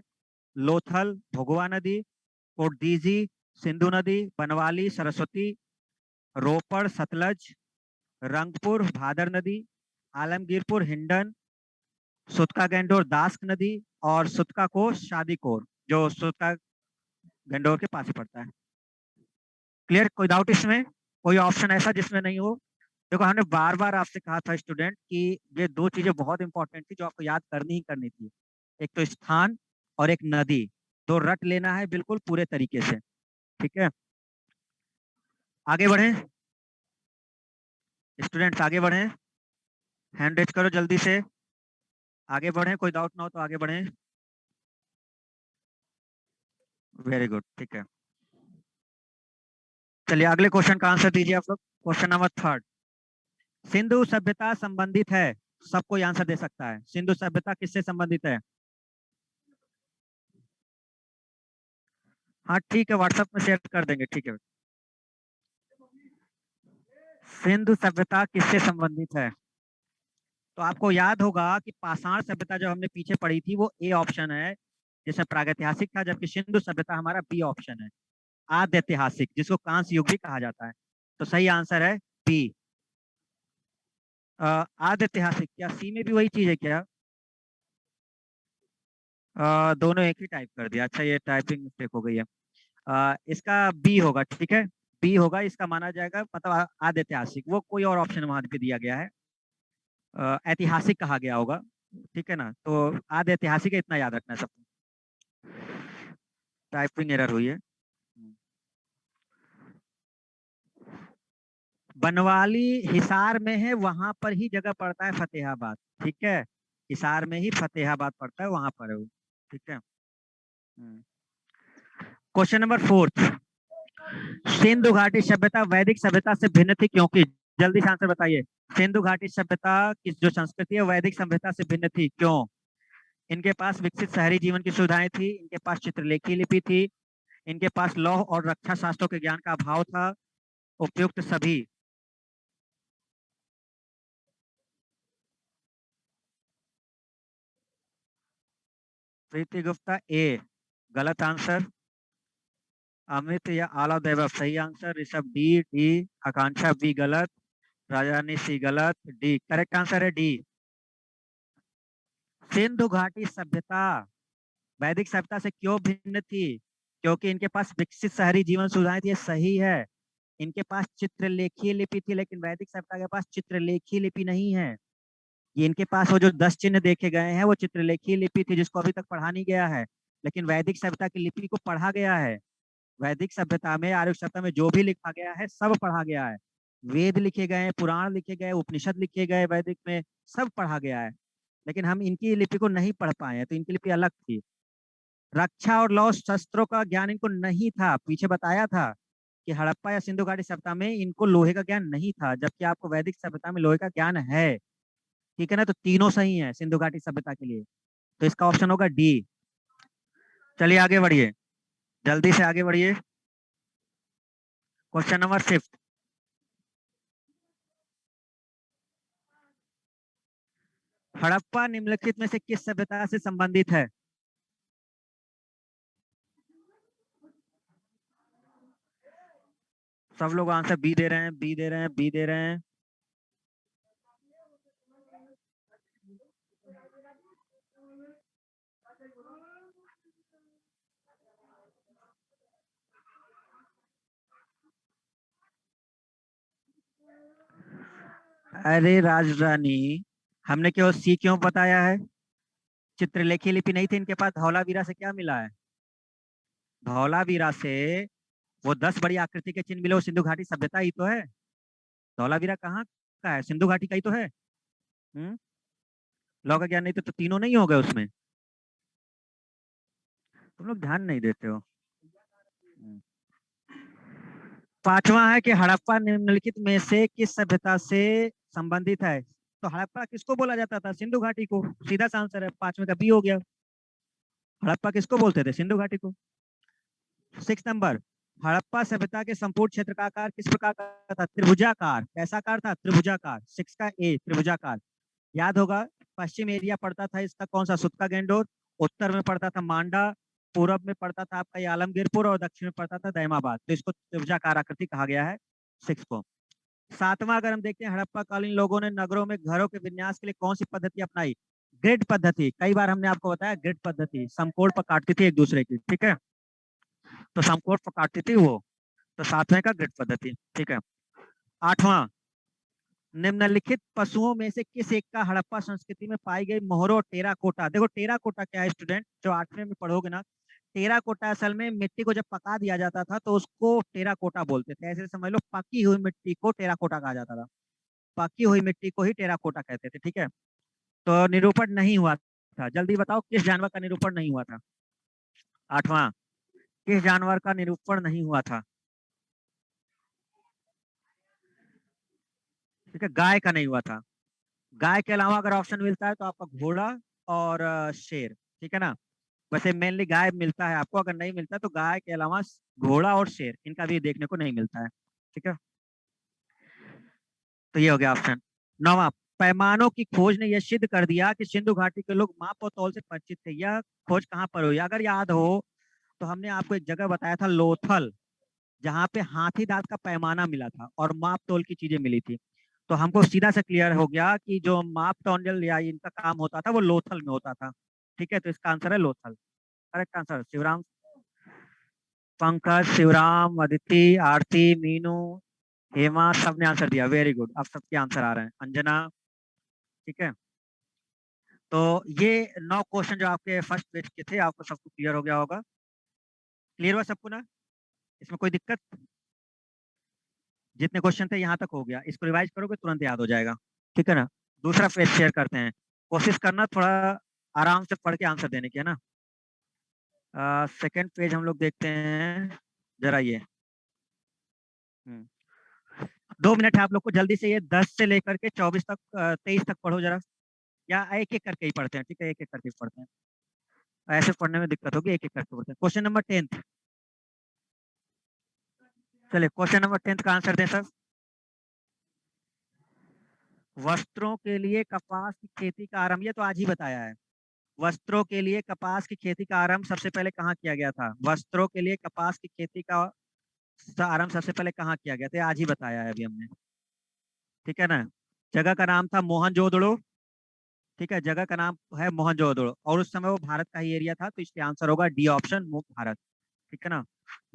लोथल भोगवा नदी। कोटदीजी सिंधु नदी। बनवाली सरस्वती। रोपड़ सतलज। रंगपुर भादर नदी। आलमगीरपुर हिंडन। सुतका गंडोर दास्क नदी। और सुतका को शादीकोर, जो सुतका गंडोर के पास ही पड़ता है। क्लियर, कोई डाउट इसमें, कोई ऑप्शन ऐसा जिसमें नहीं हो। देखो हमने बार बार आपसे कहा था स्टूडेंट कि ये दो चीजें बहुत इंपॉर्टेंट थी जो आपको याद करनी ही करनी थी। एक तो स्थान और एक नदी, दो रट लेना है बिल्कुल पूरे तरीके से। ठीक है, आगे बढ़े स्टूडेंट्स, आगे बढ़े। हैंड रेज करो जल्दी से। आगे बढ़े, कोई डाउट ना हो तो आगे बढ़े। वेरी गुड, ठीक है। चलिए अगले क्वेश्चन का आंसर दीजिए आप लोग। Question number third. सिंधु सभ्यता संबंधित है, सब कोई आंसर दे सकता है। सिंधु सभ्यता किससे संबंधित है? हाँ ठीक है, व्हाट्सएप में शेयर कर देंगे, ठीक है। सिंधु सभ्यता किससे संबंधित है? तो आपको याद होगा कि पाषाण सभ्यता जो हमने पीछे पढ़ी थी वो ए ऑप्शन है, जिसमें प्रागैतिहासिक था, जबकि सिंधु सभ्यता हमारा बी ऑप्शन है, आद्य ऐतिहासिक, जिसको कांस्य युग भी कहा जाता है। तो सही आंसर है बी, आद्य ऐतिहासिक। क्या सी में भी वही चीज है क्या? दोनों एक ही टाइप कर दिया, अच्छा ये टाइपिंग मिस्टेक हो गई है। इसका बी होगा, ठीक है। बी होगा, इसका माना जाएगा, मतलब आद्य ऐतिहासिक, वो कोई और ऑप्शन वहां पे दिया गया है, ऐतिहासिक कहा गया होगा। ठीक है ना, तो आद्य ऐतिहासिक है, इतना याद रखना है सबको। टाइपिंग एरर हुई है। बनवाली हिसार में है, वहां पर ही जगह पड़ता है फतेहाबाद। ठीक है, हिसार में ही फतेहाबाद पड़ता है, वहां पर है वो। ठीक है। Question number fourth. सिंधु घाटी सभ्यता वैदिक सभ्यता से भिन्न थी क्योंकि, जल्दी से आंसर बताइए। सिंधु घाटी सभ्यता की जो संस्कृति है वैदिक सभ्यता से भिन्न थी, क्यों? इनके पास विकसित शहरी जीवन की सुविधाएं थी, इनके पास चित्रलेखी लिपि थी, इनके पास लौह और रक्षा शास्त्रों के ज्ञान का अभाव था, उपयुक्त सभी। प्रीति गुप्ता ए गलत आंसर। अमित या आला दैवव सही answer. Rishabh D D. Akanksha B गलत। राजानी सी गलत। डी करेक्ट आंसर है, डी। सिंधु घाटी सभ्यता वैदिक सभ्यता से क्यों भिन्न थी? क्योंकि इनके पास विकसित शहरी जीवन सुविधाएं थी, ये सही है। इनके पास चित्रलेखी लिपि थी, लेकिन वैदिक सभ्यता के पास चित्रलेखी लिपि नहीं है। ये इनके पास वो जो 10 चिन्ह देखे गए हैं वो चित्रलेखी लिपि थी, जिसको अभी तक पढ़ा नहीं गया है। लेकिन वैदिक सभ्यता की लिपि को पढ़ा गया है। वैदिक सभ्यता में, आर्य सभ्यता में जो भी लिखा गया है सब पढ़ा गया है। वेद लिखे गए, पुराण लिखे गए, उपनिषद लिखे गए वैदिक में, सब पढ़ा गया है। लेकिन हम इनकी लिपि को नहीं पढ़ पाए हैं, तो इनकी लिपि अलग थी। रक्षा और लौह शस्त्रों का ज्ञान इनको नहीं था, पीछे बताया था कि हड़प्पा या सिंधु घाटी सभ्यता में इनको लोहे का ज्ञान नहीं था, जबकि आपको वैदिक सभ्यता में लोहे का ज्ञान है। ठीक है ना, तो तीनों सही है सिंधु घाटी सभ्यता के लिए। तो इसका ऑप्शन होगा डी। चलिए आगे बढ़िए, जल्दी से आगे बढ़िए। Question number fifth. हड़प्पा निम्नलिखित में से किस सभ्यता से संबंधित है? सब लोग आंसर बी दे रहे हैं, बी दे रहे हैं, बी दे रहे हैं। अरे राजरानी, हमने केवल सी क्यों बताया है? चित्रलेखी लिपि नहीं थी इनके पास, धौलावीरा से क्या मिला है? धौलावीरा से वो 10 बड़ी आकृति के चिन्ह मिले, वो सिंधु घाटी सभ्यता ही तो है। धौलावीरा कहाँ का है? सिंधु घाटी का ही तो है। हम्म। लौ का ज्ञान नहीं तो तीनों नहीं हो गए उसमें। तुम लोग ध्यान नहीं देते हो। हम्म। पांचवा है कि हड़प्पा निम्नलिखित में से किस सभ्यता से संबंधित है? तो हड़प्पा किसको बोला जाता था? सिंधु घाटी को। सीधा सा आंसर है, पांचवे का बी हो गया। हड़प्पा किसको बोलते थे? सिंधु घाटी को। 6 नंबर, हड़प्पा सभ्यता के संपूर्ण क्षेत्र का आकार किस प्रकार का था? त्रिभुजाकार। कैसा आकार था? त्रिभुजाकार। 6 का ए, त्रिभुजाकार। याद होगा, पश्चिम एरिया पड़ता था इसका कौन सा? सुतका गेंडोर। उत्तर में पड़ता था मांडा। पूरब में पड़ता था आपका ये आलमगीरपुर, और दक्षिण में पड़ता था दैमाबाद। तो इसको त्रिभुजाकार आकृति कहा गया है, 6 को। सातवां अगर हम देखते हैं, हड़प्पा कालीन लोगों ने नगरों में घरों के विन्यास के लिए कौन सी पद्धति अपनाई? ग्रिड पद्धति। कई बार हमने आपको बताया ग्रिड पद्धति, समकोण पर काटती थी एक दूसरे की, ठीक है। तो समकोण पर काटती थी वो। तो सातवें का ग्रिड पद्धति, ठीक है। आठवां, निम्नलिखित पशुओं में से किस एक का हड़प्पा संस्कृति में पाई गई मोहरों और टेराकोटा? देखो टेराकोटा क्या है स्टूडेंट, जो 8वें में पढ़ोगे ना। टेराकोटा असल में मिट्टी को जब पका दिया जाता था तो उसको टेराकोटा बोलते थे। ऐसे समझ लो, पकी हुई मिट्टी को टेराकोटा कहा जाता था। पकी हुई मिट्टी को ही टेराकोटा कहते थे, ठीक है। तो निरूपण नहीं हुआ था। जल्दी बताओ किस जानवर का निरूपण नहीं हुआ था? आठवां, किस जानवर का निरूपण नहीं हुआ था? ठीक है, गाय का नहीं हुआ था। गाय के अलावा अगर ऑप्शन मिलता है तो आपका घोड़ा और शेर, ठीक है ना। वैसे मेनली गाय मिलता है आपको, अगर नहीं मिलता तो गाय के अलावा घोड़ा और शेर, इनका भी देखने को नहीं मिलता है, ठीक है। तो ये हो गया ऑप्शन। नौवां, पैमानों की खोज ने यह सिद्ध कर दिया कि सिंधु घाटी के लोग माप और तौल से परिचित थे। यह खोज कहाँ पर हुई? अगर याद हो तो हमने आपको एक जगह बताया था, लोथल, जहाँ पे हाथी दांत का पैमाना मिला था और माप तौल की चीजें मिली थी। तो हमको सीधा से क्लियर हो गया कि जो माप तौल या इनका काम होता था वो लोथल में होता था, ठीक है। तो इसका आंसर है लोथल। Correct answer. शिवराम, पंकज, शिवराम, अदिति, आरती, मीनू, हेमा, सबने आंसर दिया। वेरी गुड, अब सबके आंसर आ रहे हैं। अंजना, ठीक है। तो ये 9 क्वेश्चन जो आपके फर्स्ट पेज के थे, आपको सबको क्लियर हो गया होगा। क्लियर हुआ सबको ना? इसमें कोई दिक्कत? जितने क्वेश्चन थे यहाँ तक हो गया, इसको रिवाइज करोगे तुरंत याद हो जाएगा, ठीक है ना। दूसरा पेज शेयर करते हैं। कोशिश करना थोड़ा आराम से पढ़ के आंसर देने की, है ना। सेकंड पेज हम लोग देखते हैं जरा ये। हम्म, 2 मिनट है आप लोग को, जल्दी से ये 10 से लेकर के 24 तक, 23 तक पढ़ो जरा। या एक एक करके ही पढ़ते हैं, ठीक है, एक एक करके पढ़ते हैं। ऐसे पढ़ने में दिक्कत होगी, एक एक करके पढ़ते हैं। Question number 10th। चलिए क्वेश्चन नंबर 10th का आंसर दें सर। वस्त्रों के लिए कपास की खेती का आरंभ, ये तो आज ही बताया है। वस्त्रों के लिए कपास की खेती का आरंभ सबसे पहले कहाँ किया गया था? वस्त्रों के लिए कपास की खेती का आरंभ सबसे पहले कहाँ किया गया था? आज ही बताया है अभी हमने, ठीक है ना। जगह का नाम था मोहनजोदड़ो, ठीक है। जगह का नाम है मोहनजोदड़ो, और उस समय वो भारत का ही एरिया था, तो इसलिए आंसर होगा डी ऑप्शन, भारत, ठीक है ना।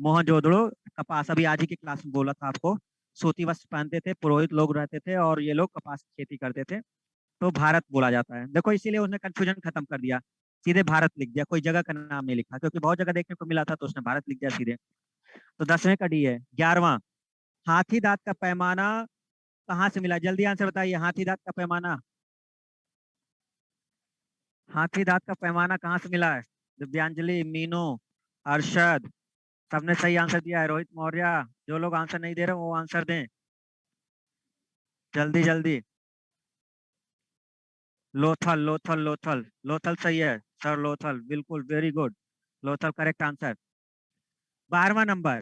मोहनजोदड़ो कपास, अभी आज ही की क्लास में बोला था आपको। सूती वस्त्र पहनते थे, पुरोहित लोग रहते थे, और ये लोग कपास की खेती करते थे। तो भारत बोला जाता है। देखो इसीलिए उसने कंफ्यूजन खत्म कर दिया, सीधे भारत लिख दिया, कोई जगह का नाम नहीं लिखा, क्योंकि बहुत जगह देखने को मिला था तो उसने भारत लिख दिया सीधे। तो 10वें का डी है। 11वां, हाथी दांत का पैमाना कहाँ से मिला? जल्दी आंसर बताइए, हाथी दांत का पैमाना। हाथी दांत का पैमाना कहाँ से मिला है? दिव्यांजलि, मीनू, अरशद, सबने सही आंसर दिया है। रोहित मौर्य, जो लोग आंसर नहीं दे रहे वो आंसर दें, जल्दी जल्दी। लोथल, लोथल, लोथल, लोथल सही है सर, लोथल, बिल्कुल, very good. Lothal correct answer. 12वां नंबर,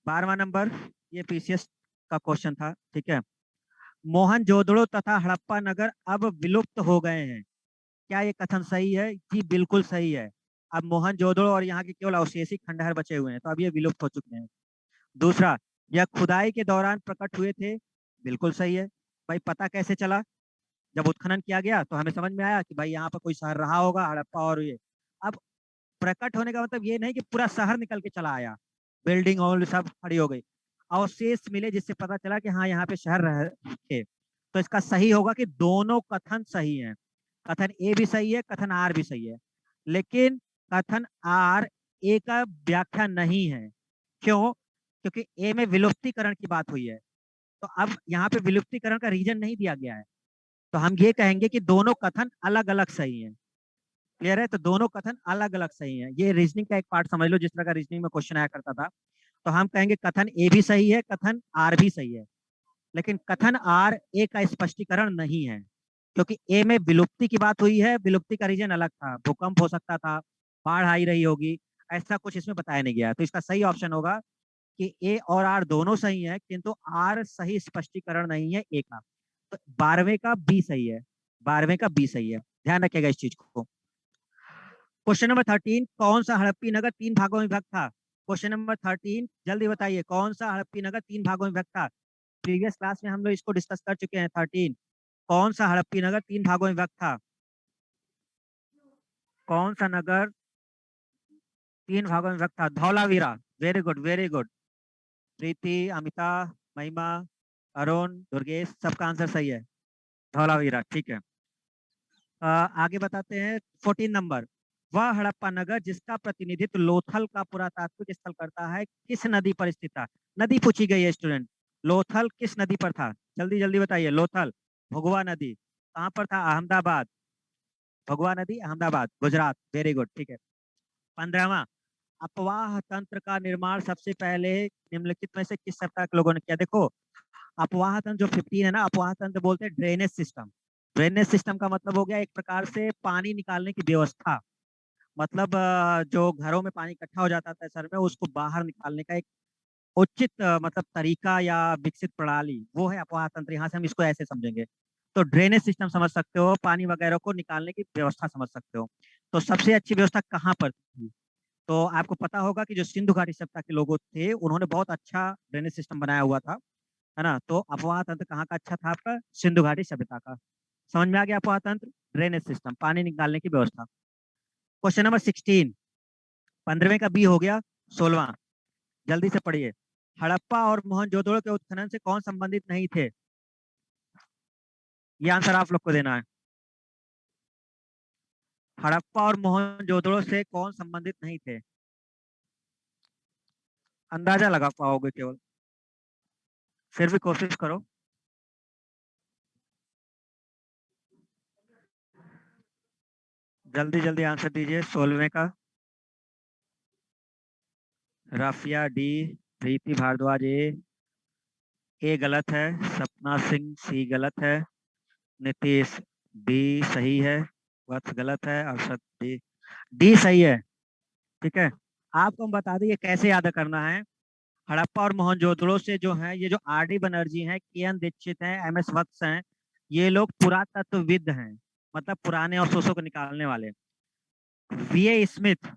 12वां नंबर, ये पीसीएस का क्वेश्चन था, ठीक है। मोहनजोदड़ो तथा हड़प्पा नगर अब विलुप्त हो गए हैं, क्या ये कथन सही है? जी बिल्कुल सही है। अब मोहनजोदड़ो और यहाँ के केवल अवशेषित खंडहर बचे हुए हैं, तो अब ये विलुप्त हो चुके हैं। दूसरा, या खुदाई के दौरान प्रकट हुए थे, बिल्कुल सही है। भाई पता कैसे चला? जब उत्खनन किया गया तो हमें समझ में आया कि भाई यहाँ पर कोई शहर रहा होगा, हड़प्पा और ये। अब प्रकट होने का मतलब ये नहीं कि पूरा शहर निकल के चला आया, बिल्डिंग और सब खड़ी हो गई, अवशेष मिले जिससे पता चला कि हाँ यहाँ पे शहर रहे थे। तो इसका सही होगा कि दोनों कथन सही हैं। कथन ए भी सही है, कथन आर भी सही है, लेकिन कथन आर ए का व्याख्या नहीं है। क्यों? क्योंकि ए में विलुप्तीकरण की बात हुई है, तो अब यहाँ पे विलुप्तीकरण का रीजन नहीं दिया गया है। तो हम ये कहेंगे कि दोनों कथन अलग अलग सही हैं। क्लियर है? तो दोनों कथन अलग अलग सही हैं। ये रीजनिंग का एक पार्ट समझ लो, जिस तरह का रीजनिंग में क्वेश्चन आया करता था। तो हम कहेंगे कथन ए भी सही है, कथन आर भी सही है, लेकिन कथन आर ए का स्पष्टीकरण नहीं है, क्योंकि ए में विलुप्ति की बात हुई है, विलुप्ति का रीजन अलग था, भूकंप हो सकता था, बाढ़ आई रही होगी, ऐसा कुछ इसमें बताया नहीं गया। तो इसका सही ऑप्शन होगा कि ए और आर दोनों सही है, किंतु आर सही स्पष्टीकरण नहीं है ए का। तो 12वें का बी सही है, 12वें का बी सही है, ध्यान रखिएगा इस चीज को। क्वेश्चन नंबर 13, कौन सा हड़प्पी नगर 3 भागों में विभक्त था? क्वेश्चन नंबर 13, जल्दी बताइए, कौन सा हड़प्पी नगर 3 भागों में विभक्त था? प्रीवियस क्लास में हम लोग इसको डिस्कस कर चुके हैं। 13, कौन सा हड़प्पी नगर 3 भागों में विभक्त था? कौन सा नगर 3 भागों में विभक्त था? Dholavira. Very good, very good. Preeti, Amita, Mahima, Arun, Durgesh, सबका आंसर सही है, धौलावीरा। ठीक है। आगे बताते हैं 14 नंबर, वह हड़प्पा नगर जिसका प्रतिनिधित्व लोथल का पुरातात्विक स्थल करता है किस नदी पर स्थित था? नदी पूछी गई है स्टूडेंट। लोथल किस नदी पर था? जल्दी जल्दी बताइए। लोथल भगवा नदी कहाँ पर था? अहमदाबाद। भगवा नदी अहमदाबाद, गुजरात। वेरी गुड, ठीक है। 15वां, अपवाह तंत्र का निर्माण सबसे पहले निम्नलिखित में से किस सप्ताह के लोगों ने किया? देखो, अपवाह तंत्र जो 15 है ना, अपवाह तंत्र बोलते हैं ड्रेनेज सिस्टम। ड्रेनेज सिस्टम का मतलब हो गया एक प्रकार से पानी निकालने की व्यवस्था। मतलब जो घरों में पानी इकट्ठा हो जाता था शहर में, उसको बाहर निकालने का एक उचित मतलब तरीका या विकसित प्रणाली, वो है अपवाह तंत्र। यहाँ से हम इसको ऐसे समझेंगे। तो ड्रेनेज सिस्टम समझ सकते हो, पानी वगैरह को निकालने की व्यवस्था समझ सकते हो। तो सबसे अच्छी व्यवस्था कहाँ पर थी? तो आपको पता होगा कि जो सिंधु घाटी सभ्यता के लोग थे, उन्होंने बहुत अच्छा ड्रेनेज सिस्टम बनाया हुआ था, है ना। तो अपवाह तंत्र कहाँ का अच्छा था? आपका सिंधु घाटी सभ्यता का। समझ में आ गया? अपवाह तंत्र, ड्रेनेज सिस्टम, पानी निकालने की व्यवस्था। क्वेश्चन नंबर 16, 15वें का बी हो गया। 16वां, जल्दी से पढ़िए। हड़प्पा और मोहनजोदड़ो के उत्खनन से कौन संबंधित नहीं थे? ये आंसर आप लोग को देना है। हड़प्पा और मोहनजोदड़ो से कौन संबंधित नहीं थे? अंदाजा लगा पाओगे केवल, फिर भी कोशिश करो। जल्दी जल्दी आंसर दीजिए। 16वें का राफिया डी, प्रीति भारद्वाज ए गलत है, सपना सिंह सी गलत है, नीतीश डी सही है, वत्स गलत है, अरशद डी, डी सही है। ठीक है। आपको हम बता दें ये कैसे याद करना है। हड़प्पा और मोहनजोदड़ो से जो है, ये जो आर डी बनर्जी हैं, के एन दीक्षित हैं, एम एस वत्स हैं, ये लोग पुरातत्वविद हैं, मतलब पुराने अवशेषों को निकालने वाले। वी ए स्मिथ,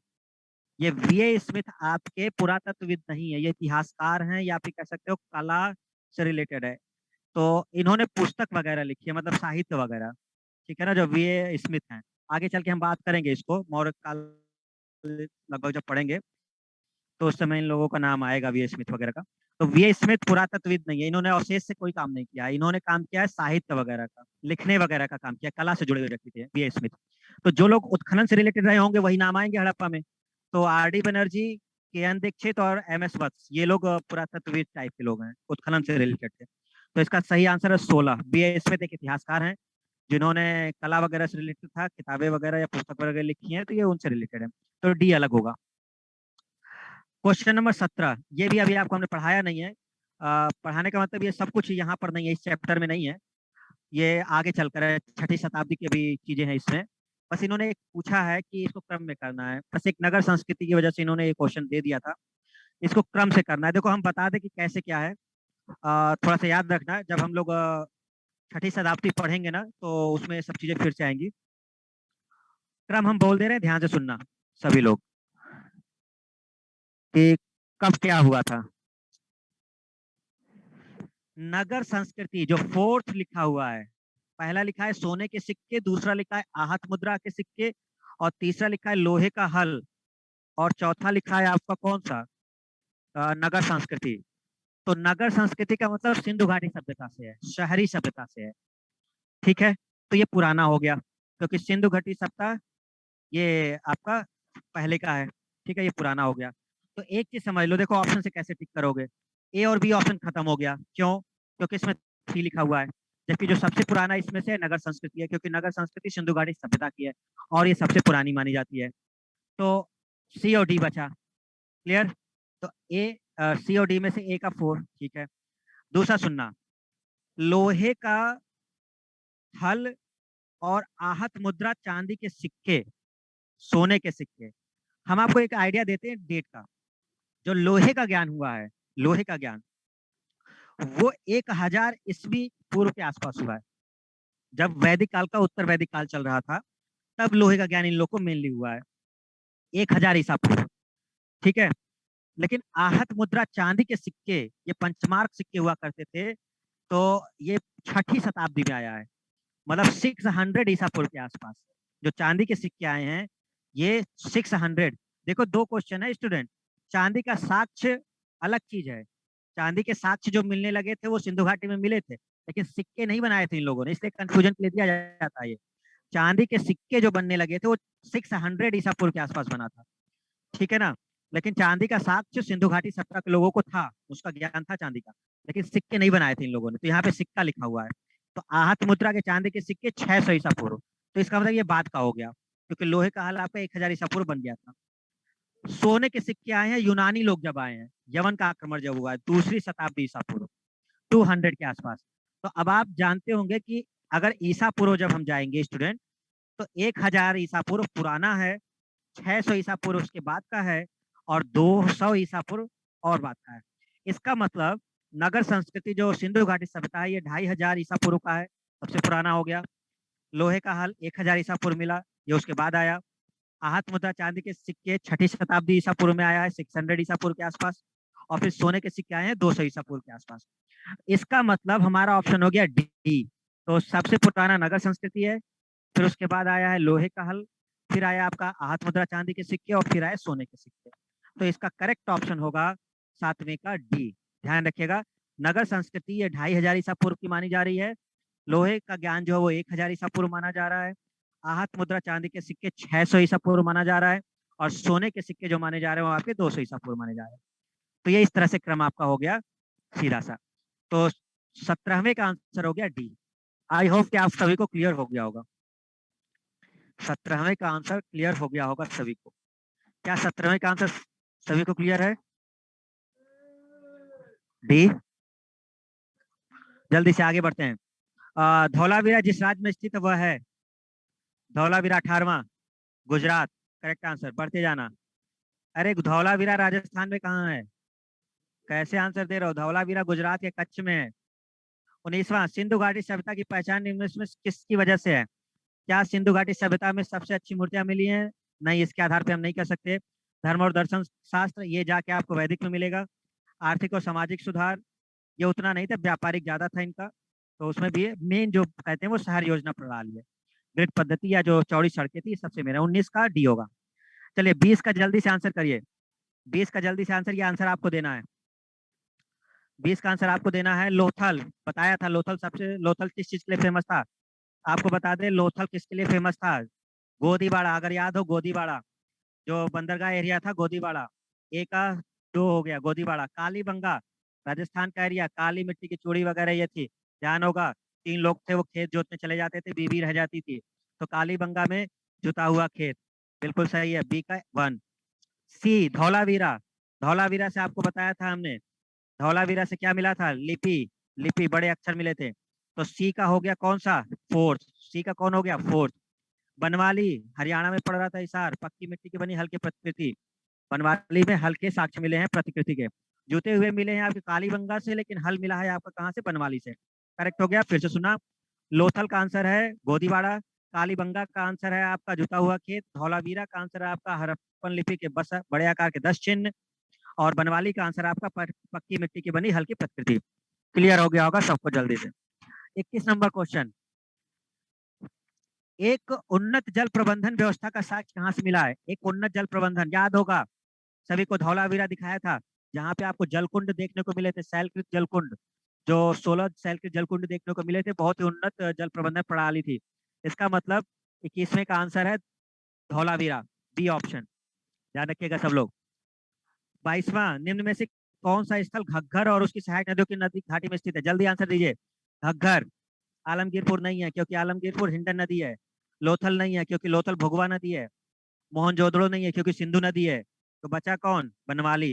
ये वी ए स्मिथ आपके पुरातत्वविद नहीं है, ये इतिहासकार हैं, या फिर कह सकते हो कला से रिलेटेड है। तो इन्होंने पुस्तक वगैरह लिखी है, मतलब साहित्य वगैरह। ठीक है ना, जो वी ए स्मिथ हैं। आगे चल के हम बात करेंगे इसको, मौर्य काल लगभग जब पढ़ेंगे तो उस समय इन लोगों का नाम आएगा, वी ए स्मिथ वगैरह का। तो वी ए स्मिथ पुरातत्वविद नहीं है, इन्होंने अवशेष से कोई काम नहीं किया, इन्होंने काम किया है साहित्य वगैरह का, लिखने वगैरह का काम किया, कला से जुड़े हुए व्यक्ति थे वी ए स्मिथ। तो जो लोग उत्खनन से रिलेटेड रहे होंगे वही नाम आएंगे हड़प्पा में। तो आर डी बनर्जी, के एन दीक्षित और एम एस वत्स, ये लोग पुरातत्वविद टाइप के लोग हैं, उत्खनन से रिलेटेड थे। तो इसका सही आंसर है 16। बी ए स्मिथ एक इतिहासकार हैं, जिन्होंने कला वगैरह से रिलेटेड था, किताबें वगैरह या पुस्तक वगैरह लिखी हैं, तो ये उनसे रिलेटेड है। तो डी अलग होगा। क्वेश्चन नंबर 17, ये भी अभी आपको हमने पढ़ाया नहीं है। पढ़ाने का मतलब ये सब कुछ यहाँ पर नहीं है, इस चैप्टर में नहीं है, ये आगे चलकर है, 6ठी शताब्दी की भी चीजें हैं इसमें। बस इन्होंने एक पूछा है कि इसको क्रम में करना है, बस एक नगर संस्कृति की वजह से इन्होंने ये क्वेश्चन दे दिया था। इसको क्रम से करना है। देखो हम बता दें कि कैसे क्या है, थोड़ा सा याद रखना है, जब हम लोग 6ठी शताब्दी पढ़ेंगे ना, तो उसमें सब चीजें फिर से आएंगी। क्रम हम बोल दे रहे हैं, ध्यान से सुनना सभी लोग, कि कब क्या हुआ था। नगर संस्कृति जो फोर्थ लिखा हुआ है, पहला लिखा है सोने के सिक्के, दूसरा लिखा है आहत मुद्रा के सिक्के, और तीसरा लिखा है लोहे का हल, और चौथा लिखा है आपका कौन सा, नगर संस्कृति। तो नगर संस्कृति का मतलब सिंधु घाटी सभ्यता से है, शहरी सभ्यता से है। ठीक है, तो ये पुराना हो गया क्योंकि सिंधु घाटी सभ्यता ये आपका पहले का है। ठीक है, ये पुराना हो गया। तो एक चीज समझ लो, देखो ऑप्शन से कैसे टिक करोगे। ए और बी ऑप्शन खत्म हो गया, क्यों? क्योंकि इसमें थ्री लिखा हुआ है, जबकि जो सबसे पुराना इसमें से नगर संस्कृति है, क्योंकि नगर संस्कृति सिंधु घाटी सभ्यता की है और ये सबसे पुरानी मानी जाती है। तो सी और डी बचा। क्लियर? तो ए, सी और डी में से ए का फोर। ठीक है, दूसरा सुनना, लोहे का हल और आहत मुद्रा चांदी के सिक्के, सोने के सिक्के। हम आपको एक आइडिया देते हैं डेट का। जो लोहे का ज्ञान हुआ है, लोहे का ज्ञान, वो 1000 ईस्वी पूर्व के आसपास हुआ है। जब वैदिक काल का उत्तर वैदिक काल चल रहा था, तब लोहे का ज्ञान इन लोग को मेनली हुआ है, 1000 ईसा पूर्व। ठीक है, लेकिन आहत मुद्रा चांदी के सिक्के, ये पंचमार्क सिक्के हुआ करते थे, तो ये 6ठी शताब्दी में आया है, मतलब 600 ईसा पूर्व के आसपास जो चांदी के सिक्के आए हैं, ये 600। देखो दो क्वेश्चन है स्टूडेंट, चांदी का साक्ष्य अलग चीज है। चांदी के साक्ष्य जो मिलने लगे थे वो सिंधु घाटी में मिले थे, लेकिन सिक्के नहीं बनाए थे इन लोगों ने, इसलिए कंफ्यूजन के लिए दिया जाता है ये। चांदी के सिक्के जो बनने लगे थे वो 600 ईसा पूर्व के आसपास बना था। ठीक है ना? लेकिन चांदी का साक्ष्य सिंधु घाटी सभ्यता के लोगों को था, उसका ज्ञान था चांदी का, लेकिन सिक्के नहीं बनाए थे इन लोगों ने, तो यहाँ पे सिक्का लिखा हुआ है। तो आहत मुद्रा के चांदी के सिक्के 600 ईसा पूर्व, तो इसका मतलब ये बात का हो गया, क्योंकि लोहे का हल आपका 1000 ईसा पूर्व बन गया था। सोने के सिक्के आए हैं यूनानी लोग जब आए हैं, यवन का आक्रमण जब हुआ है 2री शताब्दी ईसा पूर्व, 200 के आसपास। तो अब आप जानते होंगे कि अगर ईसा पूर्व जब हम जाएंगे स्टूडेंट, तो 1000 ईसा पूर्व पुराना है, 600 ईसा पूर्व उसके बाद का है, और 200 ईसा पूर्व और बाद का है। इसका मतलब नगर संस्कृति जो सिंधु घाटी सभ्यता है, ये 2500 ईसा पूर्व का है, सबसे पुराना हो गया। लोहे का हल 1000 ईसा पूर्व मिला, ये उसके बाद आया। आहत मुद्रा चांदी के सिक्के 6ठी शताब्दी ईसा पूर्व में आया है, 600 ईसा पूर्व के आसपास। और फिर सोने के सिक्के आए हैं 200 ईसा पूर्व के आसपास। इसका मतलब हमारा ऑप्शन हो गया डी। तो सबसे पुराना नगर संस्कृति है, फिर उसके बाद आया है लोहे का हल, फिर आया आपका आहत मुद्रा चांदी के सिक्के, और फिर आए सोने के सिक्के। तो इसका करेक्ट ऑप्शन होगा सातवें का डी। ध्यान रखिएगा, नगर संस्कृति ये 2500 ईसा पूर्व की मानी जा रही है, लोहे का ज्ञान जो है वो 1000 ईसा पूर्व माना जा रहा है, आहत मुद्रा चांदी के सिक्के 600 ईसा पूर्व माना जा रहा है, और सोने के सिक्के जो माने जा रहे हैं वो आपके 200 ईसा पूर्व माने जा रहे हैं। तो ये इस तरह से क्रम आपका हो गया सीधा सा। तो 17वें का आंसर हो गया डी। आई होप कि आप सभी को क्लियर हो गया होगा। 17वें का आंसर क्लियर हो गया होगा सभी को। क्या 17वें का आंसर सभी को क्लियर है? डी। जल्दी से आगे बढ़ते हैं। धौलावीरा जिस राज्य में स्थित वह है, धौलावीरा 18वां गुजरात। करेक्ट आंसर, बढ़ते जाना। अरे धौलावीरा राजस्थान में कहाँ है? कैसे आंसर दे रहे हो? धौलावीरा गुजरात के कच्छ में है। 19वां, सिंधु घाटी सभ्यता की पहचान निम्न में किसकी वजह से है? क्या सिंधु घाटी सभ्यता में सबसे अच्छी मूर्तियां मिली हैं? नहीं, इसके आधार पे हम नहीं कह सकते। धर्म और दर्शन शास्त्र, ये जाके आपको वैदिक में मिलेगा। आर्थिक और सामाजिक सुधार, ये उतना नहीं था, व्यापारिक ज्यादा था इनका, तो उसमें भी मेन जो कहते हैं वो शहर योजना प्रणाली है। ग्रिड पद्धति या जो चौड़ी सड़कें थी, सबसे मेरा 19 का डी होगा। चलिए 20 का जल्दी से आंसर करिए। 20 का जल्दी से आंसर, ये आंसर आपको देना है। 20 का आंसर आपको देना है लोथल। बताया था लोथल सबसे, लोथल किस चीज के लिए फेमस था? आपको बता दें लोथल किसके लिए फेमस था। गोदीबाड़ा, अगर याद हो गोदीबाड़ा, जो बंदरगाह एरिया था गोदीबाड़ा। एक का दो हो गया गोदीबाड़ा। कालीबंगा, राजस्थान का एरिया, काली मिट्टी की चूड़ी वगैरह ये थी, ध्यान होगा। 3 लोग थे, वो खेत जोतने चले जाते थे, बीबी रह जाती थी, तो कालीबंगा में जुता हुआ खेत। बिल्कुल सही है, बी का 1। सी धौलावीरा, धौलावीरा से आपको बताया था हमने, धौलावीरा से क्या मिला था? लिपि, लिपि बड़े अक्षर मिले थे। तो सी का हो गया कौन सा? फोर्थ। सी का कौन हो गया? फोर्थ। बनवाली, हरियाणा में पड़ रहा था हिसार, पक्की मिट्टी की बनी हल्की प्रतिकृति। बनवाली में हल्के साक्ष्य मिले हैं प्रतिकृति के। जूते हुए मिले हैं आपके कालीबंगा से, लेकिन हल मिला है आपका कहाँ से? बनवाली से। करेक्ट हो गया। फिर से सुना, लोथल का आंसर है गोदीवाड़ा, कालीबंगा का आंसर है आपका जुता हुआ खेत, धौलावीरा का आंसर है आपका हड़प्पन लिपि के बस बड़े आकार के 10 चिन्ह, और बनवाली का आंसर आपका पक्की मिट्टी की बनी हल्की प्रकृति। क्लियर हो गया होगा सबको जल्दी से। 21 नंबर क्वेश्चन, एक उन्नत जल प्रबंधन व्यवस्था का साक्ष्य कहाँ से मिला है? एक उन्नत जल प्रबंधन, याद होगा सभी को धौलावीरा दिखाया था, जहाँ पे आपको जलकुंड देखने को मिले थे, शैलकृत जलकुंड, जो 16 शैलकृत जलकुंड देखने को मिले थे, बहुत ही उन्नत जल प्रबंधन प्रणाली थी। इसका मतलब 21वें का आंसर है धौलावीरा, बी ऑप्शन, ध्यान रखिएगा सब लोग। 22वां, निम्न में से कौन सा स्थल घग्गर और उसकी सहायक नदियों की नदी घाटी में स्थित है? जल्दी आंसर दीजिए। घग्गर, आलमगीरपुर नहीं है क्योंकि आलमगीरपुर हिंडन नदी है। लोथल नहीं है क्योंकि लोथल भुगवा नदी है। मोहनजोदड़ो नहीं है क्योंकि सिंधु नदी है। तो बचा कौन? बनवाली।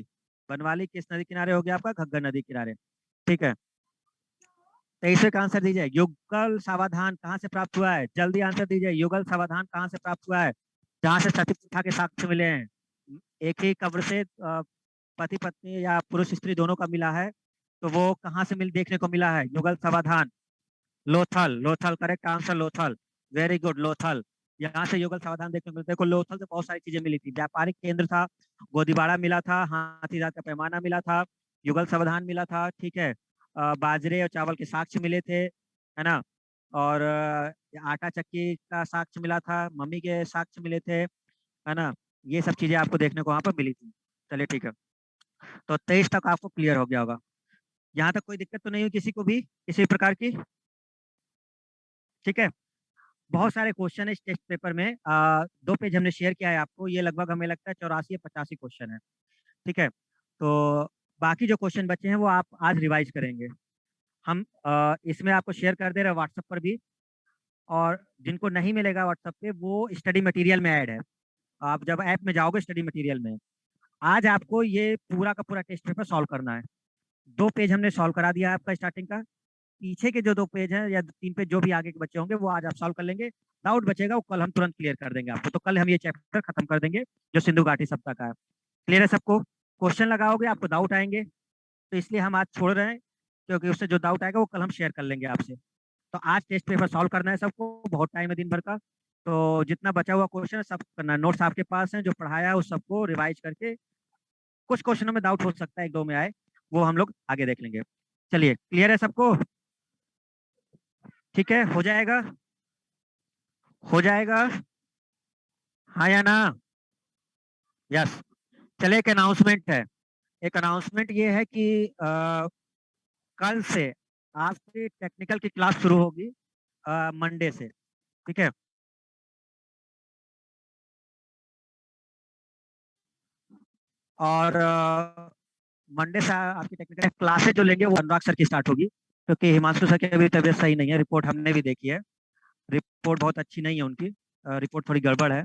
बनवाली किस नदी किनारे हो गया आपका? घग्गर नदी किनारे। ठीक है, 23वें का आंसर दीजिए। युगल सावधान कहाँ से प्राप्त हुआ है? जल्दी आंसर दीजिए, युगल सावधान कहाँ से प्राप्त हुआ है? जहाँ से सती प्रथा के साक्ष्य मिले हैं, एक ही कब्र से पति पत्नी या पुरुष स्त्री दोनों का मिला है, तो वो कहाँ से मिल देखने को मिला है? युगल समाधान, Lothal. Lothal correct answer, Lothal, very good, Lothal. यहाँ से युगल समाधान देखने को मिलता है। देखो लोथल से बहुत सारी चीजें मिली थी, व्यापारिक केंद्र था, गोदीबाड़ा मिला था, हाथीदांत का पैमाना मिला था, युगल समाधान मिला था, ठीक है, बाजरे और चावल के साक्ष्य मिले थे, है ना, और आटा चक्की का साक्ष्य मिला था, मम्मी के साक्ष्य मिले थे, है ना, ये सब चीजें आपको देखने को वहां पर मिली थी। चलिए ठीक है, तो 23 तक आपको क्लियर हो गया होगा। यहाँ तक कोई दिक्कत तो नहीं हुई किसी को भी, किसी प्रकार की? ठीक है, बहुत सारे क्वेश्चन है इस टेस्ट पेपर में, 2 पेज हमने शेयर किया है आपको, ये लगभग हमें लगता है 84 या 85 क्वेश्चन है। ठीक है, तो बाकी जो क्वेश्चन बचे हैं वो आप आज रिवाइज करेंगे। हम इसमें आपको शेयर कर दे रहे हैं व्हाट्सएप पर भी, और जिनको नहीं मिलेगा व्हाट्सएप पे वो स्टडी मटेरियल में ऐड है। आप जब ऐप में जाओगे स्टडी मटेरियल में, आज आपको ये पूरा का पूरा टेस्ट पेपर सॉल्व करना है। 2 पेज हमने सॉल्व करा दिया है आपका स्टार्टिंग का, पीछे के जो 2 पेज हैं या 3 पेज जो भी आगे के बच्चे होंगे वो आज आप सॉल्व कर लेंगे। डाउट बचेगा वो कल हम तुरंत क्लियर कर देंगे आपको, तो कल हम ये चैप्टर खत्म कर देंगे जो सिंधु घाटी सप्ताह का है। क्लियर है सबको? क्वेश्चन लगाओगे आपको डाउट आएंगे, तो इसलिए हम आज छोड़ रहे हैं, क्योंकि उससे जो डाउट आएगा वो कल हम शेयर कर लेंगे आपसे। तो आज टेस्ट पेपर सॉल्व करना है सबको, बहुत टाइम है दिन भर का, तो जितना बचा हुआ क्वेश्चन है सब करना है। नोट्स आपके पास हैं, जो पढ़ाया है उस सबको रिवाइज करके, कुछ क्वेश्चनों में डाउट हो सकता है, 1-2 में आए, वो हम लोग आगे देख लेंगे। चलिए, क्लियर है सबको? ठीक है, हो जाएगा, हो जाएगा, हाँ या ना? यस। चलिए, एक अनाउंसमेंट है। एक अनाउंसमेंट ये है कि कल से आपकी टेक्निकल की क्लास शुरू होगी, मंडे से। ठीक है, और मंडे से आपकी टेक्निकल क्लासेज जो लेंगे वो अनुराग सर की स्टार्ट होगी, क्योंकि हिमांशु सर की अभी तबीयत सही नहीं है, रिपोर्ट हमने भी देखी है, रिपोर्ट बहुत अच्छी नहीं है उनकी, रिपोर्ट थोड़ी गड़बड़ है,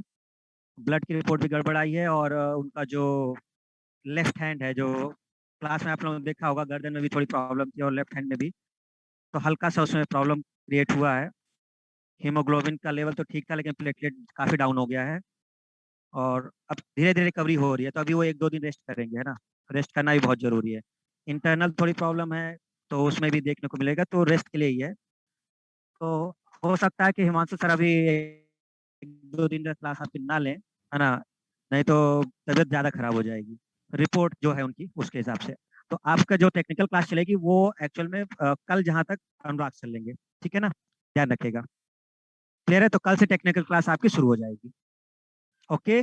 ब्लड की रिपोर्ट भी गड़बड़ आई है, और उनका जो लेफ्ट हैंड है, जो क्लास में आप लोगों ने देखा होगा, गर्दन में भी थोड़ी प्रॉब्लम थी और लेफ्ट हैंड में भी, तो हल्का सा उसमें प्रॉब्लम क्रिएट हुआ है। हीमोग्लोबिन का लेवल तो ठीक था, लेकिन प्लेटलेट काफी डाउन हो गया है, और अब धीरे धीरे रिकवरी हो रही है, तो अभी वो 1-2 दिन रेस्ट करेंगे, है ना, रेस्ट करना भी बहुत जरूरी है। इंटरनल थोड़ी प्रॉब्लम है, तो उसमें भी देखने को मिलेगा, तो रेस्ट के लिए ही है। तो हो सकता है कि हिमांशु सर अभी 1-2 दिन का क्लास आपकी ना लें, है ना, नहीं तो तबीयत ज्यादा खराब हो जाएगी, रिपोर्ट जो है उनकी उसके हिसाब से। तो आपका जो टेक्निकल क्लास चलेगी वो एक्चुअल में कल जहाँ तक अनुराग सर लेंगे, ठीक है ना, ध्यान रखिएगा। क्लियर है? तो कल से टेक्निकल क्लास आपकी शुरू हो जाएगी। ओके,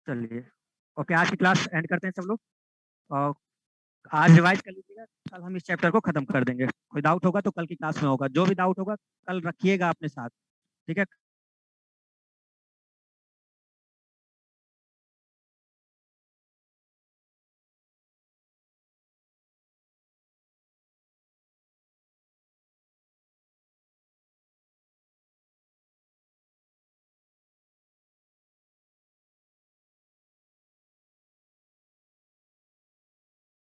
चलिए, ओके, आज की क्लास एंड करते हैं सब लोग, और आज रिवाइज कर लीजिएगा, कल हम इस चैप्टर को खत्म कर देंगे। कोई डाउट होगा तो कल की क्लास में होगा, जो भी डाउट होगा कल रखिएगा अपने साथ, ठीक है।